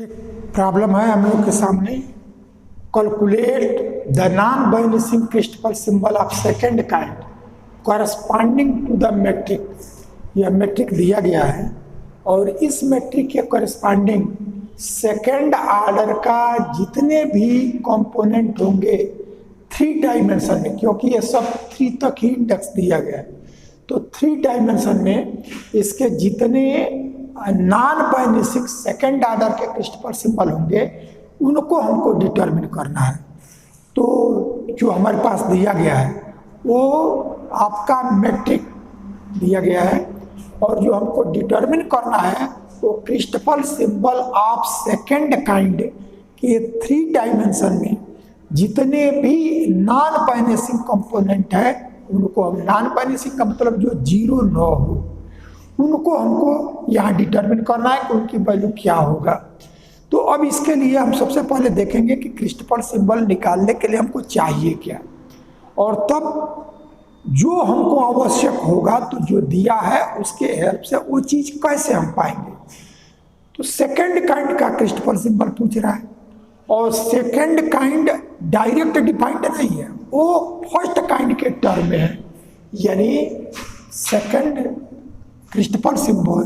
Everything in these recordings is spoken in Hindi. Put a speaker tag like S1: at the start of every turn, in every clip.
S1: प्रॉब्लम है हम लोग के सामने। Calculate the non vanishing Christoffel symbol of second kind corresponding to the metric. यह मैट्रिक दिया गया है और इस मैट्रिक के कॉरस्पॉन्डिंग सेकेंड ऑर्डर का जितने भी कंपोनेंट होंगे 3 डायमेंशन में, क्योंकि ये सब 3 तक ही इंडेक्स दिया गया है, तो 3 डायमेंशन में इसके जितने नॉन वैनिशिंग सेकेंड ऑर्डर के क्रिस्टल सिंबल होंगे उनको हमको डिटरमिन करना है। तो जो हमारे पास दिया गया है वो आपका मैट्रिक दिया गया है और जो हमको डिटरमिन करना है वो crystal symbol of second kind के 3 डायमेंशन में जितने भी नॉन वैनिशिंग कंपोनेंट है उनको हम, नॉन वैनिशिंग का मतलब जो 0 न हो, उनको हमको यहाँ डिटरमिन करना है कि उनकी वैल्यू क्या होगा। तो अब इसके लिए हम सबसे पहले देखेंगे कि क्रिस्टल सिंबल निकालने के लिए हमको चाहिए क्या, और तब जो हमको आवश्यक होगा तो जो दिया है उसके हेल्प से वो चीज़ कैसे हम पाएंगे। तो सेकेंड काइंड का क्रिस्टल सिंबल पूछ रहा है और सेकेंड काइंड डायरेक्ट डिफाइंड नहीं है, वो फर्स्ट काइंड के टर्म में है, यानी second Christoffel symbol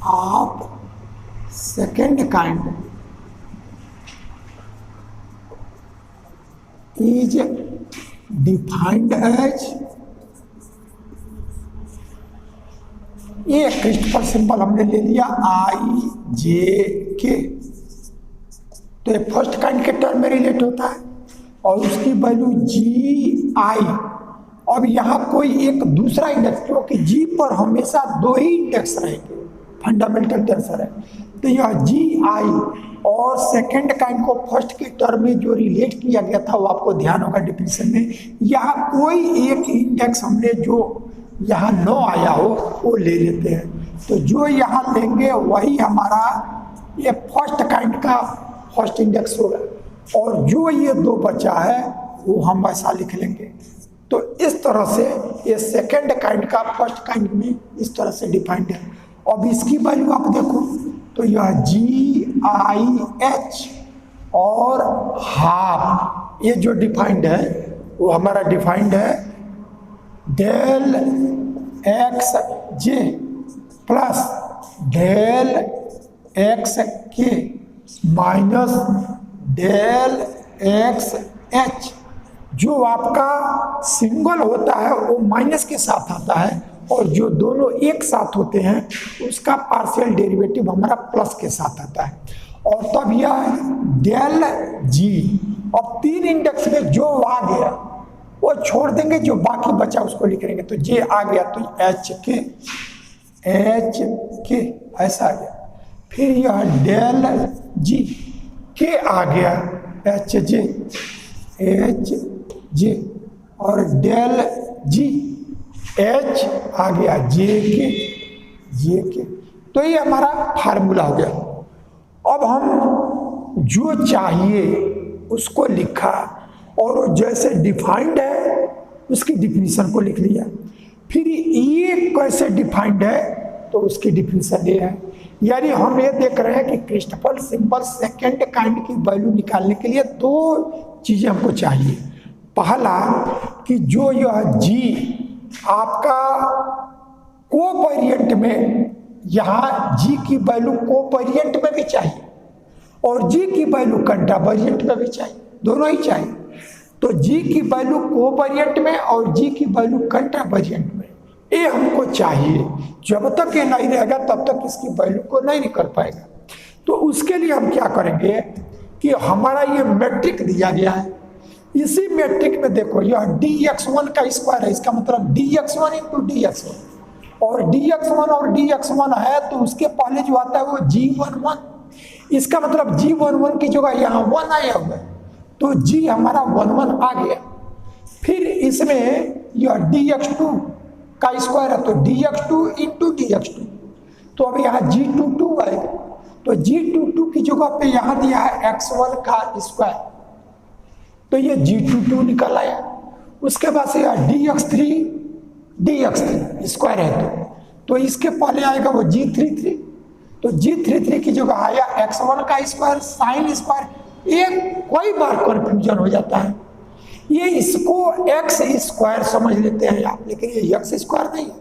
S1: of second kind is defined as, ये क्रिस्टल सिंबल हमने ले लिया IJK, तो ये फर्स्ट काइंड के टर्म में रिलेट होता है और उसकी वैल्यू GI। अब यहाँ कोई एक दूसरा इंडेक्स, क्योंकि G पर हमेशा 2 ही इंडेक्स रहेंगे, फंडामेंटल टेंसर है, तो यह GI और सेकेंड काइंड को फर्स्ट के टर्म में जो रिलेट किया गया था वो आपको ध्यान होगा डिफिनेशन में। यहाँ कोई एक इंडेक्स हमने जो यहाँ 9 आया हो वो ले लेते हैं, तो जो यहाँ लेंगे वही हमारा ये फर्स्ट काइंड का फर्स्ट इंडेक्स होगा और जो ये 2 बचा है वो हम ऐसा लिख लेंगे। तो इस तरह से ये सेकेंड काइंड का फर्स्ट काइंड में इस तरह से डिफाइंड है। अब इसकी वैल्यू आप देखो तो यह GIH और हाफ, ये जो डिफाइंड है वो हमारा डिफाइंड है del XJ plus del XK minus del XH। जो आपका सिंगल होता है वो माइनस के साथ आता है और जो दोनों एक साथ होते हैं उसका पार्शियल डेरिवेटिव हमारा प्लस के साथ आता है। और तब यह डेल G, अब 3 इंडेक्स में जो आ गया वो छोड़ देंगे, जो बाकी बचा उसको लिख लेंगे। तो J आ गया तो HK ऐसा आ गया, फिर यह डेल G, K आ गया HJ और डेल G H आ गया JK। तो ये हमारा फार्मूला हो गया। अब हम जो चाहिए उसको लिखा और जैसे डिफाइंड है उसकी डिफिनीशन को लिख लिया, फिर ये कैसे डिफाइंड है तो उसकी डिफिनीशन ये है। यानी हम ये देख रहे हैं कि क्रिस्टल सिंबल सेकेंड काइंड की वैल्यू निकालने के लिए 2 चीज़ें हमको चाहिए। पहला कि जो यह G आपका कोवेरिएंट में, यहाँ G की वैल्यू कोवेरिएंट में भी चाहिए और G की वैल्यू कंट्रावेरिएंट में भी चाहिए, दोनों ही चाहिए। तो G की वैल्यू कोवेरिएंट में और G की वैल्यू कंट्रावेरिएंट में, ये हमको चाहिए। जब तक ये नहीं रहेगा तब तक इसकी वैल्यू को नहीं निकल पाएगा। तो उसके लिए हम क्या करेंगे कि हमारा ये मैट्रिक दिया गया है, इसी मैट्रिक में देखो यह dx1 का स्क्वायर है, इसका मतलब dx1 इंटू dx1 और dx1 है तो उसके पहले जो आता है वो g11, इसका मतलब g11 की जगह यहाँ 1 आया हुआ है तो g हमारा 11 आ गया। फिर इसमें यह dx2 का स्क्वायर है तो dx2 इंटू dx2, तो अब यहाँ g22 आएगा, तो g22 की जगह पे यहाँ दिया है x1 का स्क्वायर, तो ये g22 निकल आया। उसके बाद से dx3 स्क्वायर है तो इसके पहले आएगा वो g33, तो g33 की जगह आया x1 का स्क्वायर साइन स्क्वायर। ये कई बार कंफ्यूजन हो जाता है, ये इसको x स्क्वायर समझ लेते हैं आप, लेकिन ये x स्क्वायर नहीं है,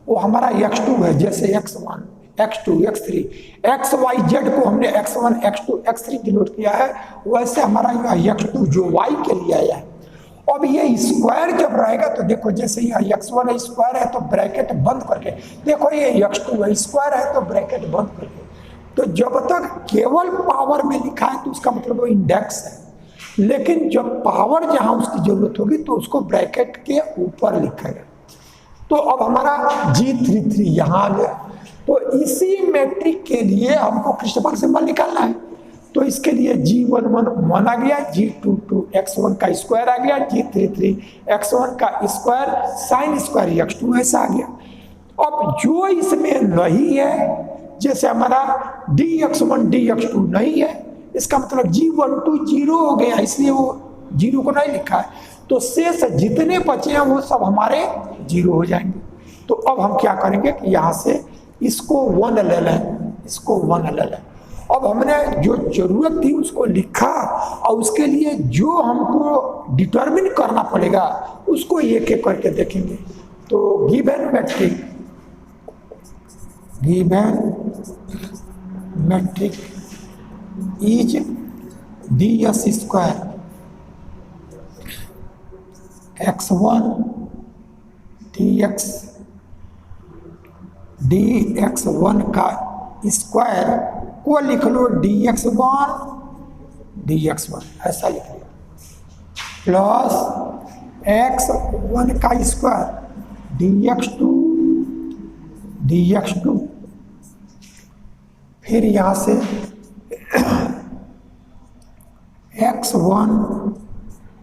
S1: वो हमारा x2 है। जैसे x1 x2 x3 x y z को हमने x1 x2 x3 डिनोट किया है, वैसे हमारा यह x2 जो y के लिए आया है। अब ये स्क्वायर जब रहेगा तो देखो, जैसे यहाँ x1 स्क्वायर है तो ब्रैकेट बंद करके, देखो ये x2 स्क्वायर है तो ब्रैकेट बंद करके, तो जब तक केवल पावर में लिखा है तो उसका मतलब वो इंडेक्स है, लेकिन जब पावर जहां उसकी जरूरत होगी तो उसको ब्रैकेट के ऊपर लिखेगा। तो अब हमारा G33 यहाँ आ गया, तो इसी मैट्रिक के लिए हमको क्रिस्टोफर सिंबल निकालना है, तो इसके लिए G11 1 आ गया, G22 x1 का स्क्वायर आ गया, G33 x1 का स्क्वायर साइन स्क्वायर x2 ऐसा आ गया। अब जो इसमें नहीं है, जैसे हमारा dx1 dx2 नहीं है, इसका मतलब G12 0 हो गया, इसलिए वो 0 को नहीं लिखा है, तो शेष जितने बचे हैं वो सब हमारे 0 हो जाएंगे। तो अब हम क्या करेंगे कि यहाँ से इसको 1 ले लें, इसको 1 ले लें। अब हमने जो जरूरत थी उसको लिखा, और उसके लिए जो हमको डिटरमिन करना पड़ेगा उसको एक एक करके देखेंगे। तो given metric is ds square x1 dx1 का स्क्वायर को लिख लो dx1 ऐसा लिख लिया, प्लस x1 का स्क्वायर dx2 फिर यहां से x1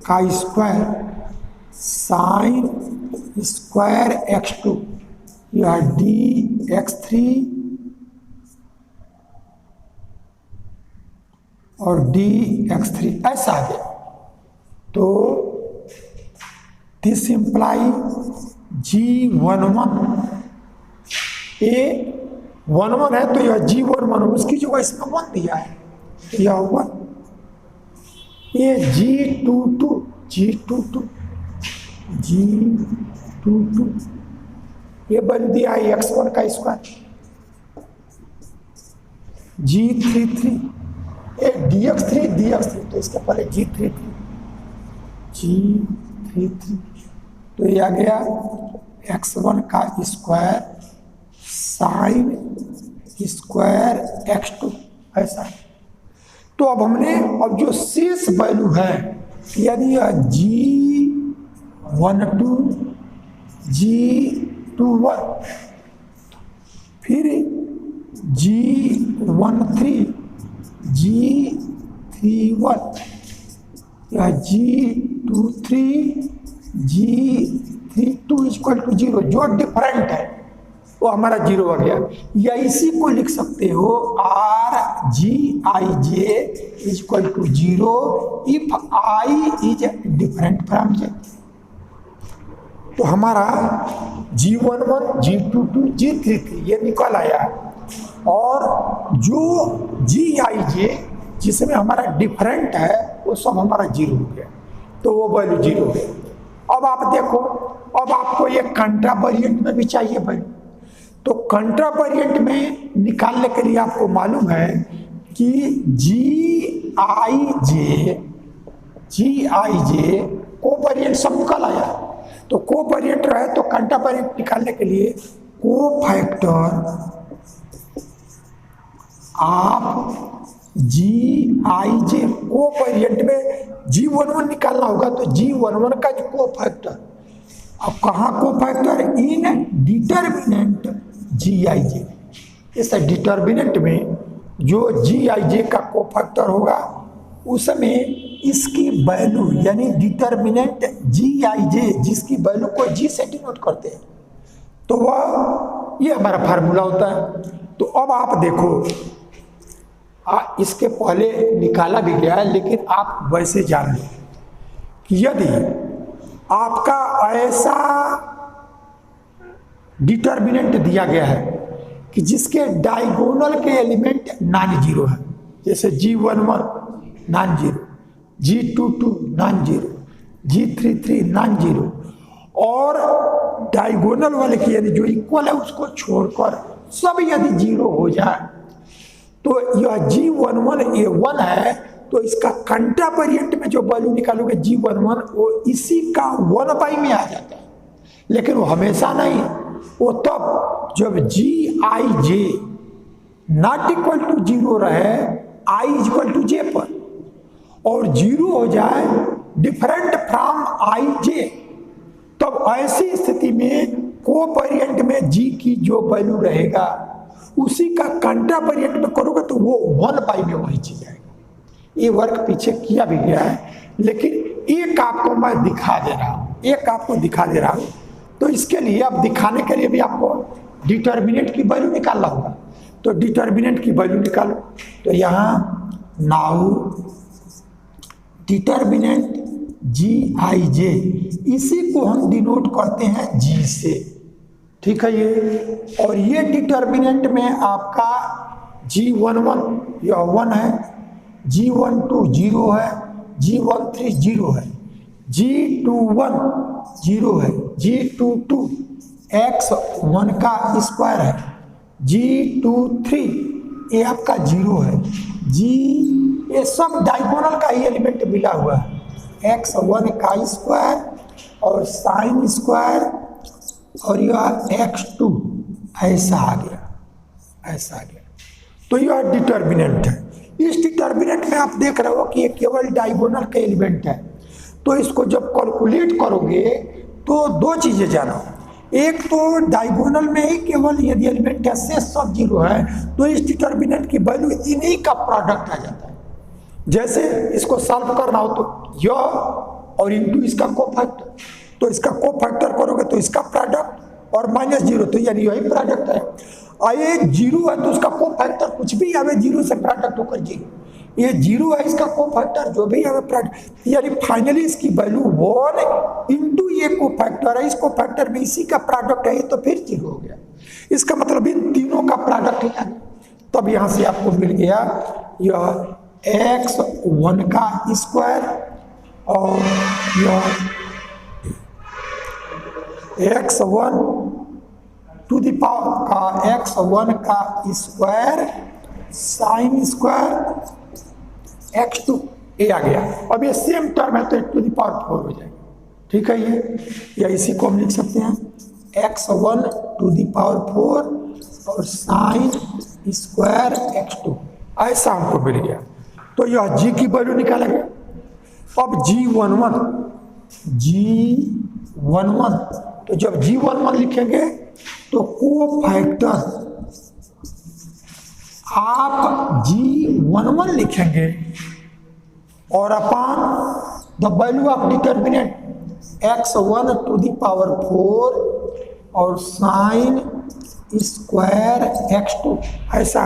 S1: का स्क्वायर साइन स्क्वायर x2, यह dx3 और dx3 ऐसा आ गया। तो दिस इंप्लाई G11 ये 11 है तो यह G11 उसकी जगह इसमें 1 दिया है, यह 1, ये G22 ये बन दिया है x1 का स्क्वायर, G33 ये dx3 तो इसके पहले G33 तो ये आ गया x1 का स्क्वायर साइन स्क्वायर x2 ऐसा। तो अब हमने अब जो शेष वैल्यू है यानी G12 G21 फिर G13 G31 या G23 G32 इक्वल टू 0, जो डिफरेंट है वो हमारा 0 आ गया। या इसी को लिख सकते हो RGIJ equal to 0 if I is different from J। तो हमारा G11 G22 G33 ये निकल आया, और जो GIJ जिसमें हमारा डिफरेंट है वो सब हमारा 0 हो गया, तो वो वैल्यू 0 हो गया। अब आप देखो, अब आपको ये कंट्रावेरिएंट में भी चाहिए वैल्यू, तो कंट्रावेरिएंट में निकालने के लिए आपको मालूम है कि GIJ कोवेरिएंट सब निकल आया, तो कोवेरिएंट रहे तो कंट्रावेरिएंट निकालने के लिए कोफैक्टर आप GIJ कोवेरिएंट में G11 निकालना होगा, तो G11 का जो कोफैक्टर, अब कहाँ कोफैक्टर इन डिटर्मिनेंट GIJ, इस डिटर्मिनेंट में जो GIJ का कोफैक्टर होगा उसमें इसकी वैल्यू यानी डिटर्मिनेंट GIJ जिसकी वैल्यू को G से डिनोट करते हैं, तो वह ये हमारा फार्मूला होता है। तो अब आप देखो इसके पहले निकाला भी गया है, लेकिन आप वैसे जान लो कि यदि आपका ऐसा डिटर्मिनेंट दिया गया है कि जिसके डायगोनल के एलिमेंट नॉन जीरो है, जैसे G11 non zero, G22 non zero, G33 non zero, और डायगोनल वाले की यानी जो इक्वल है उसको छोड़कर सब यदि जीरो हो जाए तो यह G11 ये 1 है, तो इसका कंट्रावेरिएंट में जो वैल्यू निकालोगे G11 वो इसी का 1 में आ जाता है, लेकिन वो हमेशा नहीं, वो तब जब Gij not equal to zero रहे I इक्वल टू J पर, और जीरो हो जाए डिफरेंट फ्रॉम Ij, तब ऐसी स्थिति में कोवेरिएंट में G की जो वैल्यू रहेगा उसी का कंट्रावेरिएंट में करोगे तो वो 1 में वही चीज आएगा। ये वर्क पीछे किया भी गया है, लेकिन एक आपको मैं दिखा दे रहा हूं, एक आपको दिखा दे रहा हूं। तो इसके लिए अब दिखाने के लिए भी आपको डिटर्मिनेंट की वैल्यू निकालना होगा, तो डिटर्मिनेंट की वैल्यू निकालो। तो यहाँ नाउ डिटर्मिनेंट Gij, इसी को हम डिनोट करते हैं G से, ठीक है ये। और ये डिटर्मिनेंट में आपका G11 यह 1 है, G12 0 है, G13 0 है, G21 0 है, G22 x1 का स्क्वायर है, G23 ये आपका 0 है, ये सब डायगोनल का ही एलिमेंट मिला हुआ है, x1 का स्क्वायर और साइन स्क्वायर और यह x2 ऐसा आ गया, ऐसा आ गया। तो यह डिटर्मिनेंट है। इस डिटर्मिनेंट में आप देख रहे हो कि ये केवल डायगोनल का एलिमेंट है, तो इसको जब कैलकुलेट करोगे तो दो चीजें जानो, एक तो डायगोनल में ही केवल यदि एलिमेंट है शेष सब जीरो है तो इस डिटर्मिनेंट की वैल्यू इन्हीं का प्रोडक्ट आ जाता है। जैसे इसको सॉल्व करना हो तो यह और इंटू इसका कोफैक्टर, तो इसका कोफैक्टर करोगे तो इसका प्रोडक्ट और -0 तो यानी यही प्रोडक्ट है। ये 0 है तो उसका कोफैक्टर कुछ भी आवे 0 से प्रोडक्ट होकर 0, ये 0 है इसका कोफैक्टर जो भी आवे प्रोडक्ट, यानी फाइनली इसकी वैल्यू 1 इंटू ये कोफैक्टर है, इस कोफैक्टर में इसी का प्रोडक्ट है तो फिर 0 हो गया। इसका मतलब इन तीनों का प्रोडक्ट ही आ गया। तब यहाँ से आपको मिल गया यह x1 का स्क्वायर और यह x1 टू द पावर का x1 का स्क्वायर साइन स्क्वायर x2 ये आ गया। अब ये सेम टर्म है तो टू द पावर 4 हो जाएगा, ठीक है ये, या इसी को हम लिख सकते हैं x1 टू द पावर 4 और साइन स्क्वायर x2, ऐसा हमको मिल गया। तो यह G की वैल्यू निकाला गया। अब G11, तो जब G11 लिखेंगे तो कोफैक्टर आप G11 लिखेंगे और upon the value of determinant x1 to the power 4 और साइन स्क्वायर x2 ऐसा।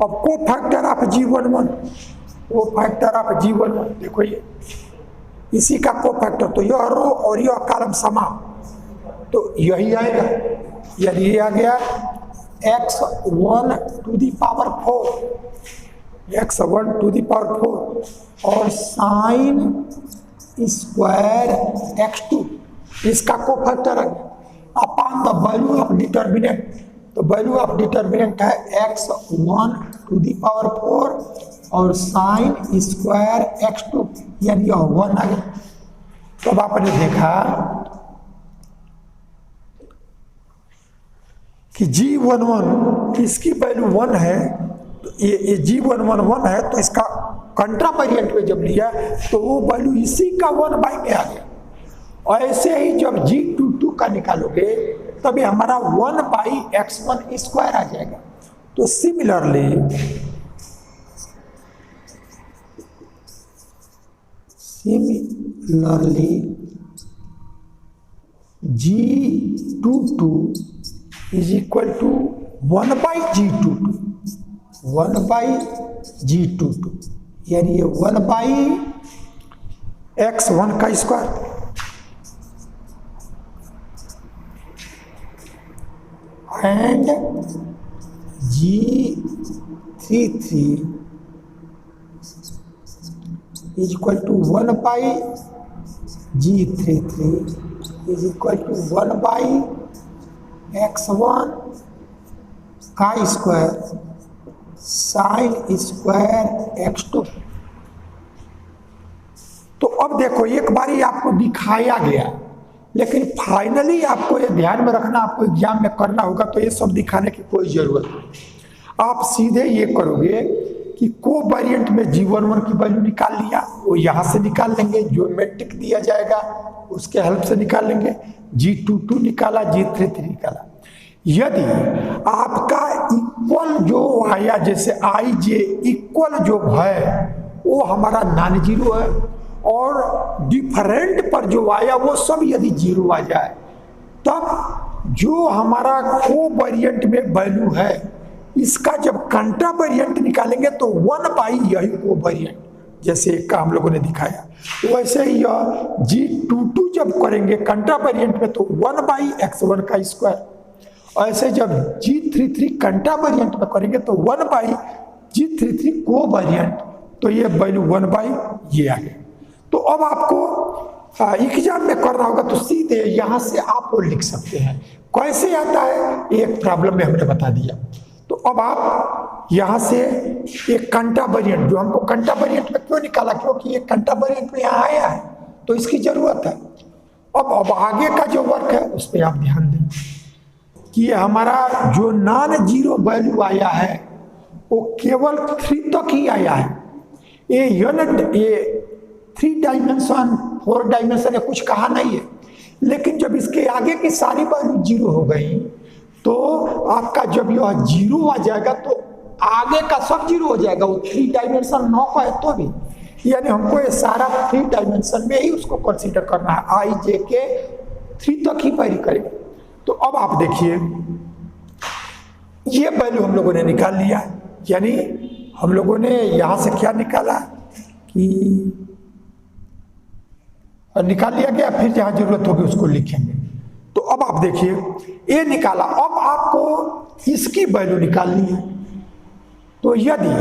S1: अब cofactor of G11, cofactor of G11 देखो ये इसी का कोफैक्टर, तो यह रो और यह कॉलम समान तो यही आएगा, यदि ये आ गया x1 to the power 4, x1 to the power 4 और साइन स्क्वायर x2 इसका कोफैक्टर है upon the value of determinant, तो वैल्यू ऑफ डिटर्मिनेंट है x1 टू द पावर 4 और साइन स्क्वायर x2 यानी यह 1 आ गया। तो अब आपने देखा कि G11 इसकी वैल्यू 1 है, तो ये G11 1 है तो इसका कंट्रावेरिएंट में जब लिया तो वो वैल्यू इसी का 1 में आ गया। और ऐसे ही जब G22 का निकालोगे तभी हमारा 1/x1 स्क्वायर आ जाएगा। तो similarly G22 is equal to 1/G22, 1/G22 यानी ये 1/x1 का square and G33 is equal to 1 by G33 is equal to 1 by x1 का स्क्वायर साइन स्क्वायर x2। तो अब देखो एक बारी आपको दिखाया गया, लेकिन फाइनली आपको ये ध्यान में रखना, आपको एग्जाम में करना होगा, तो ये सब दिखाने की कोई जरूरत नहीं। आप सीधे ये करोगे कि कोवेरिएंट में G11 की वैल्यू निकाल लिया, वो यहाँ से निकाल लेंगे, ज्योमेट्रिक दिया जाएगा उसके हेल्प से निकाल लेंगे, G22 निकाला, G33 निकाला। यदि आपका इक्वल जो आया, जैसे आई जे इक्वल जो है वो हमारा नॉन जीरो है, और डिफरेंट पर जो आया वो सब यदि जीरो आ जाए, तब जो हमारा कोवेरिएंट में वैल्यू है इसका जब कंट्रावेरिएंट निकालेंगे तो 1 बाई यही कोवेरिएंट, जैसे एक का हम लोगों ने दिखाया, वैसे ही यह G22 जब करेंगे कंट्रावेरिएंट में तो 1 बाई x1 का स्क्वायर, ऐसे जब G33 कंट्रावेरिएंट में करेंगे तो 1 बाई G33 कोवेरिएंट, तो ये वैल्यू 1 बाई ये आ गया। तो अब आपको एग्जाम में करना होगा तो सीधे यहाँ से आप वो लिख सकते हैं। कैसे आता है एक प्रॉब्लम में हमने बता दिया। तो अब आप यहाँ से एक कंट्रावेरिएंट, जो हमको कंट्रावेरिएंट में क्यों निकाला, क्योंकि ये कंट्रावेरिएंट में यहाँ आया है तो इसकी जरूरत है। अब आगे का जो वर्क है उस पर आप ध्यान दें कि हमारा जो नॉन जीरो वैल्यू आया है वो केवल 3 तक ही आया है। ये 3 डायमेंशन 4 डायमेंशन है कुछ कहा नहीं है, लेकिन जब इसके आगे की सारी वैल्यू जीरो हो गई तो आपका जब यह जीरो आ जाएगा तो आगे का सब जीरो हो जाएगा। वो 3 डायमेंशन 9 का है तो भी, यानी हमको ये सारा 3 डायमेंशन में ही उसको कंसीडर करना है, आई जे के 3 तक ही वेरी करेगा। तो अब आप देखिए ये वैल्यू हम लोगों ने निकाल लिया, यानी हम लोगों ने यहाँ से क्या निकाला कि निकाल लिया गया, फिर जहाँ जरूरत होगी उसको लिखेंगे। तो अब आप देखिए ये निकाला, अब आपको इसकी वैल्यू निकालनी है। तो यदि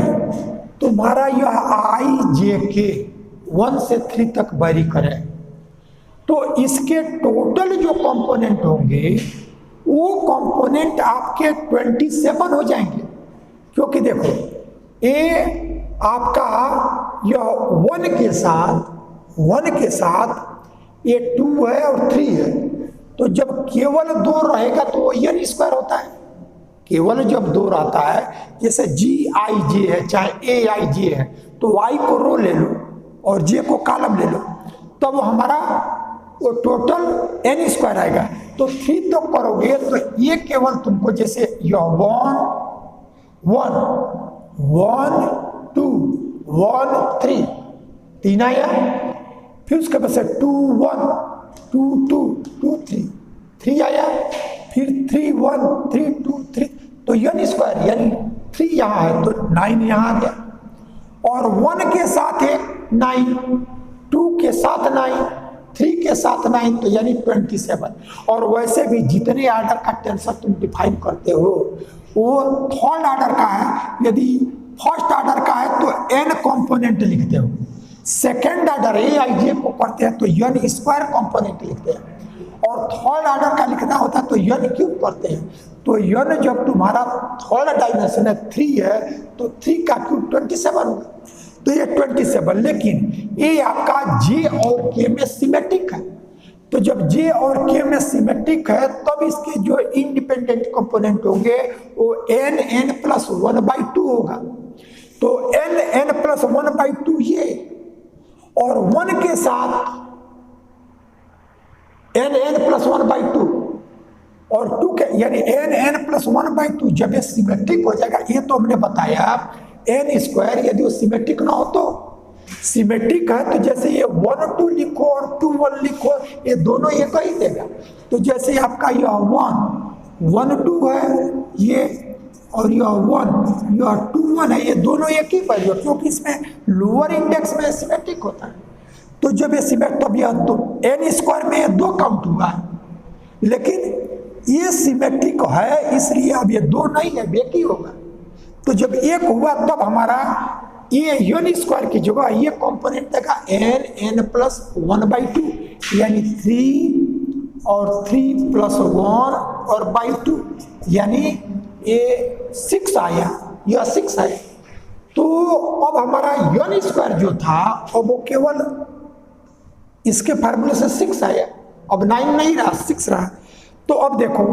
S1: तुम्हारा यह आई जे के 1 से 3 तक वेरी करे तो इसके टोटल जो कंपोनेंट होंगे वो कंपोनेंट आपके 27 हो जाएंगे, क्योंकि देखो ए आपका यह 1 के साथ ये 2 है और 3 है, तो जब केवल 2 रहेगा तो वो n स्क्वायर होता है। केवल जब 2 रहता है, जैसे जी आई जे है चाहे ए आई जे है, तो y को रो ले लो और j को कॉलम ले लो, तब वो हमारा वो टोटल n स्क्वायर आएगा। तो 3 तो करोगे तो ये केवल तुमको जैसे यह 1 2 1 3 3 आया, फिर उसके बाद से 2 1 2 2 2 3 3 आया, फिर 3 1 3 2 3, तो n स्क्वायर यानी 3 यहाँ है तो 9 यहाँ आ गया, और 1 के साथ है 9, 2 के साथ 9, 3 के साथ 9, तो यानी 27। और वैसे भी जितने ऑर्डर का टेंसर तुम डिफाइन करते हो वो 3rd ऑर्डर का है, यदि 1st ऑर्डर का है तो n कंपोनेंट लिखते हो, 2nd ऑर्डर ए आई जे को करते हैं तो n स्क्वायर कंपोनेंट लिखते हैं, और 3rd ऑर्डर का लिखना होता है तो n क्यूब करते हैं। तो n जब तुम्हारा 3rd डायमेंशन है 3 है तो 3 का क्यूब 27 होगा, तो ये 27। लेकिन ये आपका j और k में सिमेट्रिक है, तो जब j और k में सिमेट्रिक है तब इसके जो इंडिपेंडेंट कंपोनेंट होंगे वो n प्लस 1/2 होगा। तो n प्लस 1/2 ये, और 1 के साथ n प्लस 1/2 और 2 के यानी n प्लस 1/2 जब ये सिमेट्रिक हो जाएगा, ये तो हमने बताया n स्क्वायर यदि वो सिमेट्रिक ना हो तो, सिमेट्रिक है तो जैसे ये 1 2 लिखो और 2 1 लिखो, ये दोनों एक ही देगा। तो जैसे आपका यह 1 2 है ये, और यह 1 यह 2 1 है, ये दोनों एक ही वैल्यू, क्योंकि इसमें लोअर इंडेक्स में सिमेट्रिक होता है। तो जब ये सिमेट्रिक, तब यह तो n स्क्वायर में 2 काउंट हुआ, लेकिन ये सिमेट्रिक है, इसलिए अब ये 2 नहीं है, एक ही होगा। तो जब 1 हुआ तब हमारा ये n स्क्वायर की जगह ये कंपोनेंट देगा n प्लस 1/2, यानी 3 और 3 प्लस 1 और बाई 2, यानी ये 6 आया, यह 6 है। तो अब हमारा n स्क्वायर जो था अब वो केवल इसके फार्मूले से 6 आया, अब 9 नहीं रहा, 6 रहा। तो अब देखो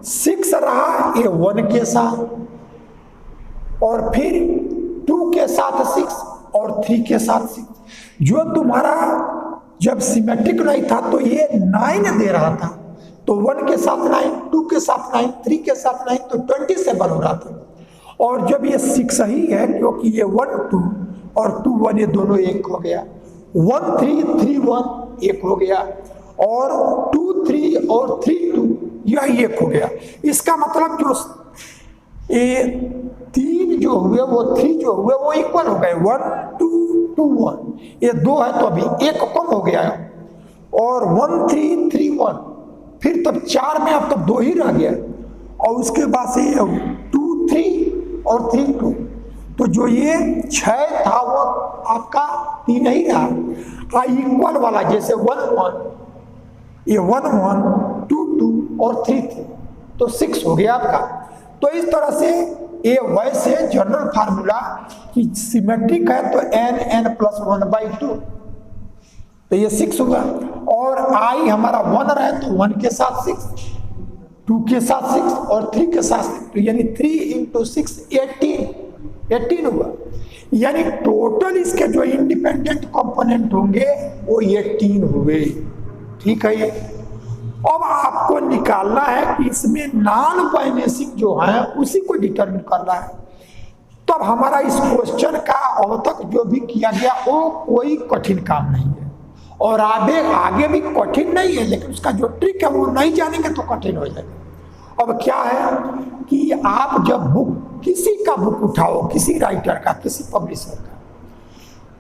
S1: 6 रहा ये 1 के साथ, और फिर 2 के साथ 6 और 3 के साथ 6। जो तुम्हारा जब सिमेट्रिक नहीं था तो ये 9 दे रहा था, तो 1 के साथ 9, 2 के साथ 9, 3 के साथ 9, तो 27 हो रहा था। और जब ये 6 ही है, क्योंकि ये 1 2 और 2 1 ये दोनों 1 हो गया, 1 3 3 1 1 हो गया, और 2 3 और 3 2 यह 1 हो गया। इसका मतलब जो ये 3 जो हुए वो 3 जो हुए वो इक्वल हो गए, 1 2 2 1, ये 2 है तो अभी 1 कम हो गया, और 1 3 3 1, फिर तब 4 में अब तब 2 ही रह गया, और उसके बाद से ये 2 3 और 3 2, तो जो ये 6 था वो आपका 3 ही रहा। इक्वल वाला जैसे 1 1, ये 1 1 2 2 और 3 3, तो 6 हो गया आपका। तो इस तरह से ये वैसे जनरल फार्मूला कि सिमेट्रिक है तो n प्लस 1/2, तो ये 6 होगा। और i हमारा 1 रहे तो 1 के साथ 6, 2 के साथ 6 और 3 के साथ 6, तो यानी 3 × 6 18 हुआ। यानी टोटल इसके जो इंडिपेंडेंट कंपोनेंट होंगे वो 18 हुए। ठीक है। ये अब आपको निकालना है कि इसमें नॉन बाइनेसिक जो है उसी को डिटरमिन करना है। तब हमारा इस क्वेश्चन का अब तक जो भी किया गया वो कोई कठिन काम नहीं है, और आगे भी कठिन नहीं है, लेकिन उसका जो ट्रिक है वो नहीं जानेंगे तो कठिन हो जाएगा। अब क्या है कि आप जब किसी का बुक उठाओ, किसी राइटर का, किसी पब्लिशर का,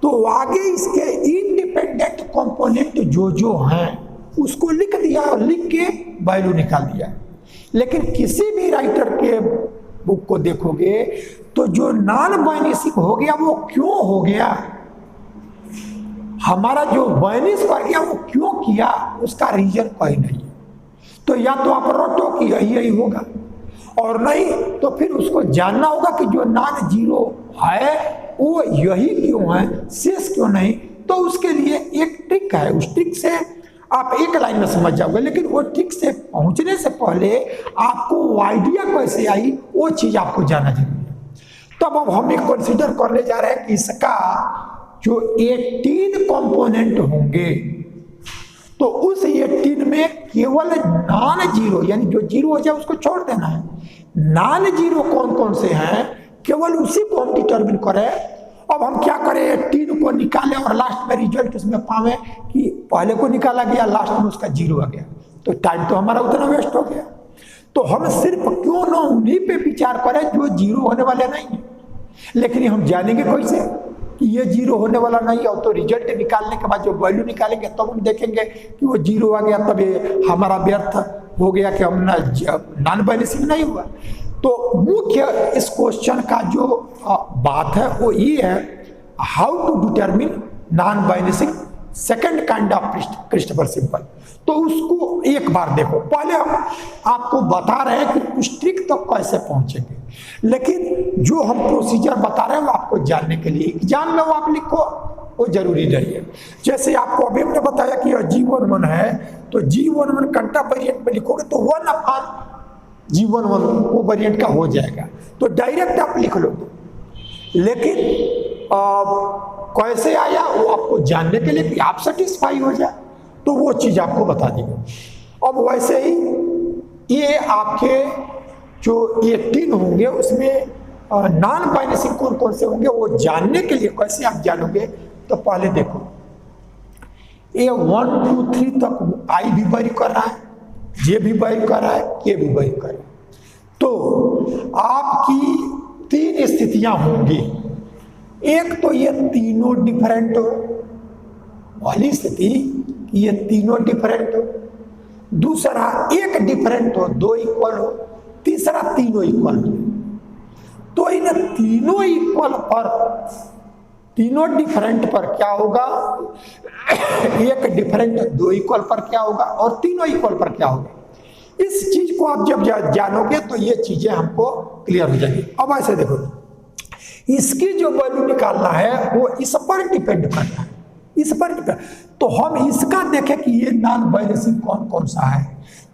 S1: तो आगे इसके इंडिपेंडेंट कंपोनेंट जो हैं उसको लिख दिया और लिख के वैल्यू निकाल दिया। लेकिन किसी भी राइटर के बुक को देखोगे तो जो नॉन बाइनेसिक हो गया वो क्यों हो गया, हमारा जो बाइनेस कर गया वो क्यों किया, उसका रीजन कहीं नहीं है। तो या तो आप रटो कि यही होगा, और नहीं तो फिर उसको जानना होगा कि जो नॉन जीरो है वो यही क्यों है, शेष क्यों नहीं। तो उसके लिए एक ट्रिक है, उस ट्रिक से आप एक लाइन में समझ जाओगे, लेकिन वो ट्रिक से पहुंचने से पहले आपको वो आइडिया कैसे आई वो चीज आपको जानना जरूरी है। तब अब हम एक कंसीडर करने जा रहे हैं कि इसका जो 18 कंपोनेंट होंगे, तो उस 18 में केवल नॉन जीरो, यानी जो जीरो हो जाए उसको छोड़ देना है। नॉन जीरो कौन कौन से हैं केवल उसी को हम डिटरमिन करें। अब हम क्या करें, 18 को निकालें और लास्ट में रिजल्ट उसमें पावे कि पहले को निकाला गया, लास्ट में उसका जीरो आ गया, तो टाइम तो हमारा उतना वेस्ट हो गया। तो हम सिर्फ क्यों ना उन्हीं पे विचार करें जो जीरो होने वाले नहीं है। लेकिन हम जानेंगे कैसे कि ये जीरो होने वाला नहीं है, तो रिजल्ट निकालने के बाद जो वैल्यू निकालेंगे तब हम देखेंगे कि वो जीरो आ गया, तब ये हमारा व्यर्थ हो गया कि हम नॉन बाइनेसिक नहीं हुआ। तो मुख्य इस क्वेश्चन का जो बात है वो ये है, हाउ टू डिटरमिन नॉन बाइनेसिक second kind of Christopher simple. तो उसको एक बार देखो, पहले हम आपको बता रहे हैं कि उस ट्रिक तक तो कैसे पहुंचेंगे, लेकिन जो हम प्रोसीजर बता रहे हैं वो आपको जानने के लिए, एग्जाम में वो आप लिखो वो जरूरी नहीं है। जैसे आपको अभी हमने बताया कि G11 है, तो G11 कंटा वेरिएंट में लिखोगे तो 1/G11 वो वेरिएंट का हो जाएगा, तो डायरेक्ट आप लिख लोगे। लेकिन कैसे आया वो आपको जानने के लिए कि आप सेटिस्फाई हो जाए, तो वो चीज आपको बता देंगे। अब वैसे ही ये आपके जो 18 होंगे उसमें नॉन बाइनेसिक कौन कौन से होंगे वो जानने के लिए कैसे आप जानोगे, तो पहले देखो ये 1 2 3 तक आई भी वेरी कर रहा है, जे भी वेरी कर रहा है, के भी वेरी कर रहा है। तो आपकी 3 स्थितियां होंगी। एक तो ये तीनों डिफरेंट हो, वाली स्थिति ये तीनों डिफरेंट हो, दूसरा एक डिफरेंट हो, दो इक्वल हो, तीसरा तीनों इक्वल हो। तो इन तीनों इक्वल पर, तीनों डिफरेंट पर क्या होगा, एक डिफरेंट दो इक्वल पर क्या होगा और तीनों इक्वल पर क्या होगा। इस चीज को आप जब जानोगे तो ये चीजें हमको क्लियर हो जाएगी। अब ऐसे देखो, इसकी जो वैल्यू निकालना है वो इस पर डिपेंड करता है, इस पर डिपेंड। तो हम इसका देखें कि ये नॉन वाइनेसिंग कौन कौन सा है,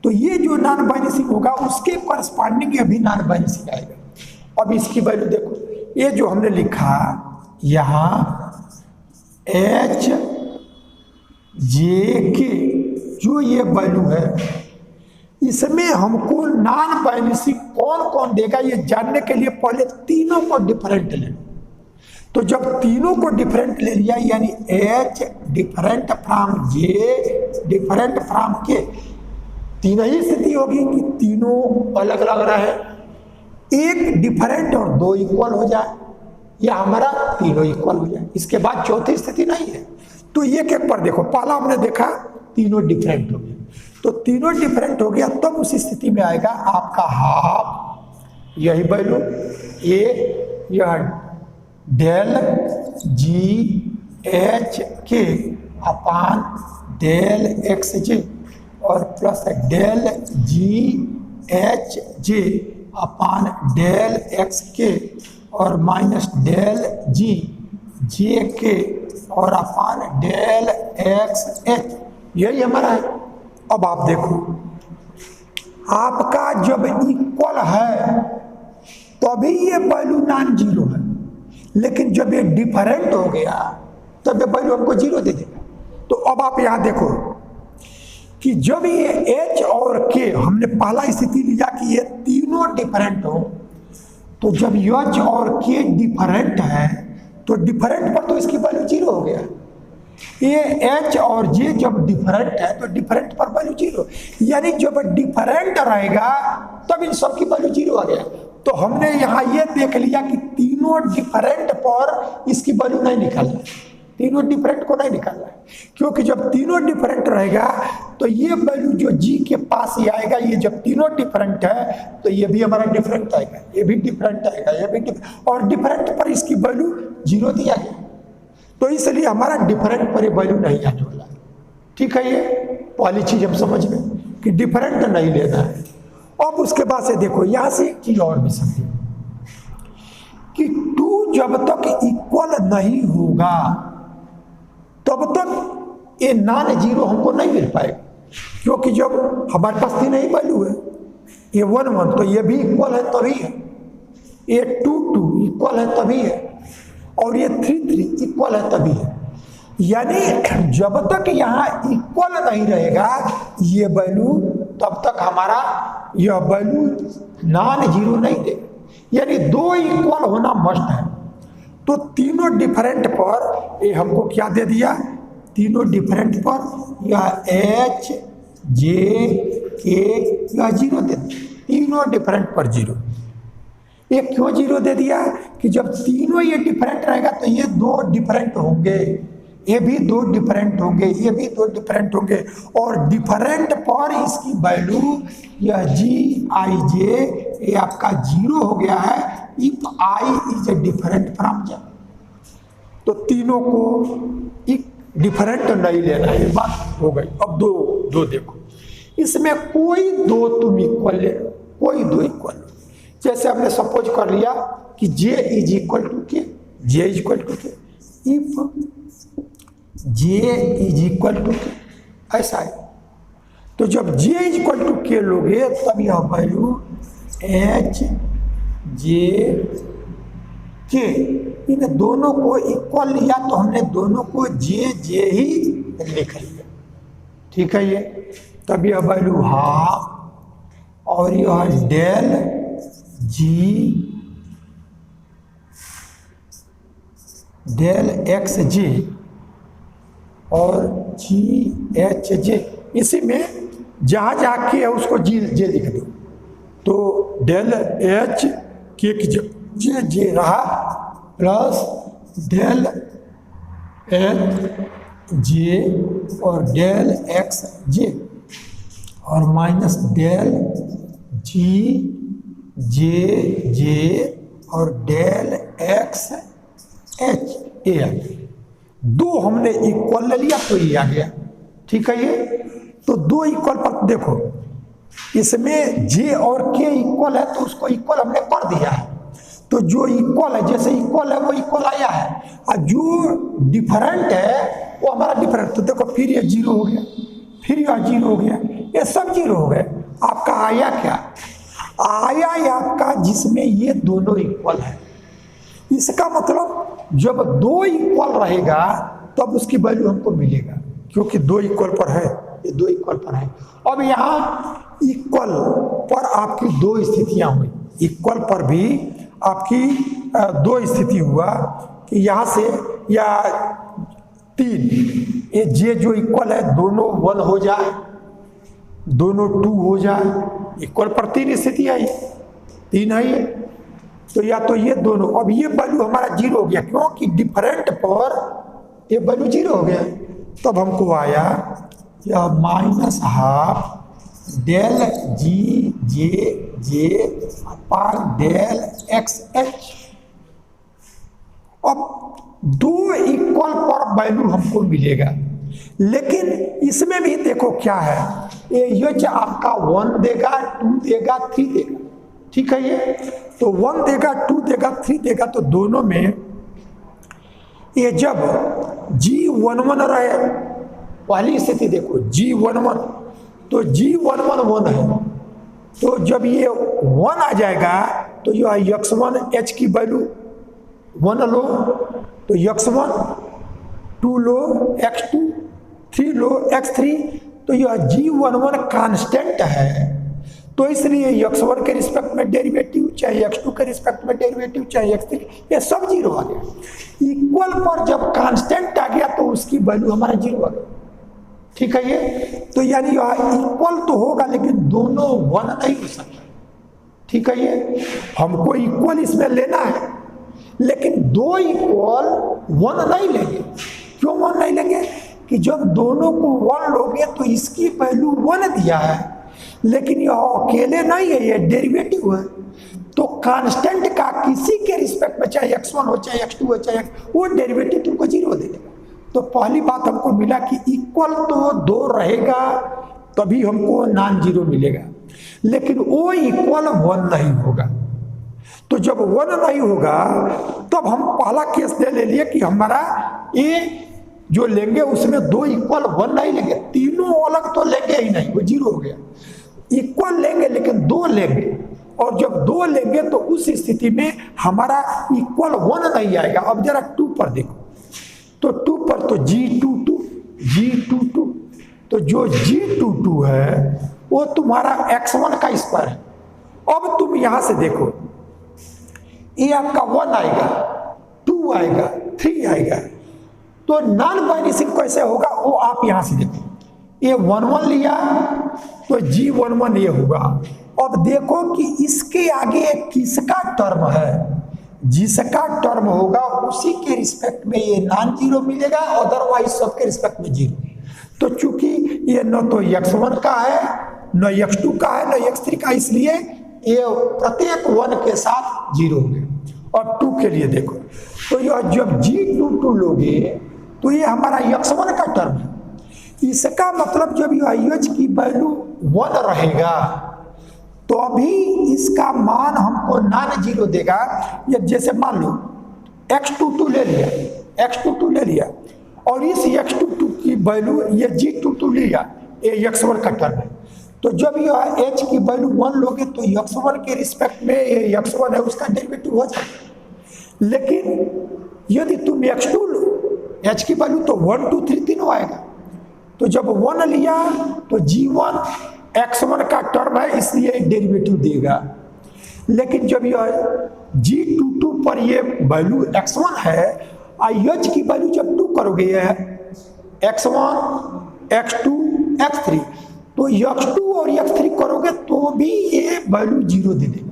S1: तो ये जो नॉन वाइनेसिंग होगा उसके करस्पॉन्डिंग ये भी नॉन वाइनेसिंग आएगा। अब इसकी वैल्यू देखो, ये जो हमने लिखा यहां एच जे के जो ये वैल्यू है, इसमें हमको नॉन वाइनेसिंग कौन कौन देगा ये जानने के लिए पहले तीनों को डिफरेंट ले लो। तो जब तीनों को डिफरेंट ले लिया, यानी H different from J different from के, तीनों ही स्थिति होगी कि तीनों अलग अलग रहे, एक डिफरेंट और दो इक्वल हो जाए, या हमारा तीनों इक्वल हो जाए। इसके बाद चौथी स्थिति नहीं है। तो एक एक पर देखो, पहला हमने देखा तीनों डिफरेंट हो गया, तो तीनों डिफरेंट हो गया, तब उस स्थिति में आएगा आपका हाफ, यही वैल्यू ए, यह डेल जी एच के अपान डेल एक्स जे, और plus del G H J upon del X K, और माइनस डेल जी जे के और अपान डेल एक्स एच, यही हमारा है। अब आप देखो, आपका जब इक्वल है तभी ये वैल्यू नॉन जीरो है, लेकिन जब ये डिफरेंट हो गया तब ये वैल्यू हमको जीरो दे देगा। तो अब आप यहां देखो कि जब ये एच और के, हमने पहला स्थिति लिया कि ये तीनों डिफरेंट हो, तो जब एच और के डिफरेंट है तो डिफरेंट पर तो इसकी वैल्यू जीरो हो गया। ये एच और जे जब डिफरेंट है तो डिफरेंट पर वैल्यू जीरो, यानी जब डिफरेंट रहेगा तब इन सब की वैल्यू जीरो आ गया। तो हमने यहां ये देख लिया कि तीनों डिफरेंट पर इसकी वैल्यू नहीं निकालना, तीनों डिफरेंट को नहीं निकालना है, क्योंकि जब तीनों डिफरेंट रहेगा तो ये वैल्यू जो जी के पास ही आएगा, ये जब तीनों डिफरेंट है तो ये भी हमारा डिफरेंट आएगा, ये भी डिफरेंट आएगा, ये भी डिफरेंट, और डिफरेंट पर इसकी वैल्यू जीरो दिया गया, तो इसलिए हमारा डिफरेंट पर वैल्यू नहीं आने वाला। ठीक है, ये पहली चीज हम समझ गए कि डिफरेंट नहीं लेना है। अब उसके बाद से देखो, यहां से एक चीज और भी समझिए कि टू जब तक इक्वल नहीं होगा तब तक ये नॉन जीरो हमको नहीं मिल पाएगा, क्योंकि जब हमारे पास तीन ही वैल्यू है, ये 1 1 तो ये भी इक्वल है तभी है, ये 2 2 इक्वल है तभी है, और ये 3 3 इक्वल है तभी है। यानी जब तक यहाँ इक्वल नहीं रहेगा ये वैल्यू, तब तक हमारा यह वैल्यू नॉन जीरो नहीं देगा, यानी दो इक्वल होना मस्ट है। तो तीनों डिफरेंट पर ये हमको क्या दे दिया, तीनों डिफरेंट पर यह एच जे के यह जीरो दे दिया, तीनों डिफरेंट पर जीरो। ये क्यों जीरो दे दिया कि जब तीनों ये डिफरेंट रहेगा तो ये दो डिफरेंट होंगे, ये भी दो डिफरेंट होंगे, ये भी दो डिफरेंट होंगे, और डिफरेंट पर इसकी वैल्यू यह जी आई जे ये आपका जीरो हो गया है if I is a different from जे। तो तीनों को एक डिफरेंट नहीं लेना है, बात हो गई। अब दो देखो, इसमें कोई दो तुम इक्वल ले लो, कोई दो इक्वल लो। जैसे हमने सपोज कर लिया कि जे is equal to K, J is equal to K, if J is equal to K, ऐसा है। तो जब जे इज इक्वल टू के लोगे तब यह वैल्यू एच जे के, इन दोनों को इक्वल लिया तो हमने दोनों को जे जे ही लिख लिया। ठीक है, ये तब यह वैल्यू हाफ, और यह डेल जी डेल एक्स जे और जी एच जे, इसी में जहाँ जहाँ के है उसको जी जे लिख दो। तो डेल एच के की जे जे रहा प्लस डेल एच जे और डेल एक्स जे, और माइनस डेल जी जे जे और डेल एक्स एच ए दो हमने इक्वल ले लिया तो ये आ गया। ठीक है, ये तो दो इक्वल पर देखो, इसमें जे और के इक्वल है तो उसको इक्वल हमने कर दिया है, तो जो इक्वल है जैसे इक्वल है वो इक्वल आया है, और जो डिफरेंट है वो हमारा डिफरेंट। तो देखो फिर ये जीरो हो गया, फिर यह जीरो हो गया, ये सब जीरो हो गए। आपका आया क्या? आया ये आपका जिसमें ये दोनों इक्वल है। इसका मतलब जब दो इक्वल रहेगा तब उसकी वैल्यू हमको मिलेगा, क्योंकि दो इक्वल पर है, ये दो इक्वल पर है। अब यहाँ इक्वल पर आपकी दो स्थितियां हुई, इक्वल पर भी आपकी दो स्थिति हुआ कि यहाँ से या तीन, ये जे जो इक्वल है दोनों वन हो जाए, दोनों टू हो जाए। इक्वल पर तीन स्थिति आई, तीन है ये, तो या तो ये दोनों, अब ये वैल्यू हमारा जीरो हो गया क्योंकि डिफरेंट पर ये वैल्यू जीरो हो गया। तब हमको आया या माइनस हाफ डेल जी जे जे अपान डेल एक्स एच। अब दो इक्वल पर वैल्यू हमको मिलेगा, लेकिन इसमें भी देखो क्या है, ये आपका 1 देगा, 2 देगा, 3 देगा। ठीक है, ये तो 1 देगा, 2 देगा, 3 देगा, तो दोनों में ये जब G11 रहे, पहली स्थिति देखो G11, तो G11 1 है, तो जब ये 1 आ जाएगा तो यह x1 h की वैल्यू 1 लो, तो x1, 2 लो, x2, 3 लो, x3, तो यह G11 कांस्टेंट है, तो इसलिए x1 के रिस्पेक्ट में डेरिवेटिव, चाहे x2 के रिस्पेक्ट में डेरिवेटिव, चाहे x3, ये सब जीरो आ गया। इक्वल पर जब कांस्टेंट आ गया तो उसकी वैल्यू हमारा जीरो आ गया। ठीक है, ये तो यानी इक्वल तो होगा लेकिन दोनों वन नहीं हो सकता। ठीक है, ये हमको इक्वल इसमें लेना है, लेकिन दो इक्वल वन नहीं लेंगे। क्यों वन नहीं लेंगे? कि जब दोनों को वन लोगे तो इसकी वैल्यू 1 दिया है, लेकिन यह अकेले नहीं है, ये डेरिवेटिव है, तो कांस्टेंट का किसी के रिस्पेक्ट में चाहे x1 हो, चाहे x2 हो, चाहे वो डेरिवेटिव तुमको जीरो दे देगा। तो पहली बात हमको मिला कि इक्वल तो दो रहेगा तभी हमको नॉन जीरो मिलेगा, लेकिन वो इक्वल 1 नहीं होगा। तो जब 1 नहीं होगा तब हम पहला केस ले लिए कि हमारा ये जो लेंगे उसमें दो इक्वल 1 नहीं लेंगे, तीनों अलग तो लेंगे ही नहीं, वो जीरो हो गया। इक्वल लेंगे लेकिन दो लेंगे, और जब दो लेंगे तो उस स्थिति में हमारा इक्वल 1 नहीं आएगा। अब जरा 2 पर देखो, तो 2 पर तो G22, तो जो G22 है वो तुम्हारा x1 का स्क्वायर है। अब तुम यहां से देखो, ये आपका 1 आएगा, 2 आएगा, 3 आएगा, तो नॉन वाइनिशिंग कैसे होगा वो आप यहां से देखो। ये 1 1 लिया तो G11 ये होगा। अब देखो कि इसके आगे किसका टर्म है, जिसका टर्म होगा उसी के रिस्पेक्ट में ये नॉन जीरो मिलेगा, अदरवाइज सबके रिस्पेक्ट में जीरो। तो चूंकि ये न तो x1 का है, न x2 का है, न x3 का, इसलिए ये प्रत्येक 1 के साथ जीरो हो गया। और 2 के लिए देखो, तो यह जब G22 लोगे तो ये हमारा x1 का टर्म है। इसका मतलब जब यह h की वैल्यू 1 रहेगा तो अभी इसका मान हमको नॉन जीरो देगा। ये जैसे मान लो x22 ले लिया, x22 ले लिया, और इस x22 की वैल्यू ये G22 लिया, ये x1 का टर्म है। तो जब यह h की वैल्यू 1 लोगे तो x1 के रिस्पेक्ट में ये x1 है उसका डेरिवेटिव हो जाएगा। लेकिन यदि तुम x2 लो, h की वैल्यू तो 1 2 3 तीनों आएगा। तो जब 1 लिया तो G1 x1 का टर्म है इसलिए डेरिवेटिव देगा। लेकिन जब यह G22 पर ये वैल्यू x1 है, h की वैल्यू जब 2 करोगे x1 x2 x3, तो x2 और x3 करोगे तो भी ये वैल्यू जीरो दे देगा,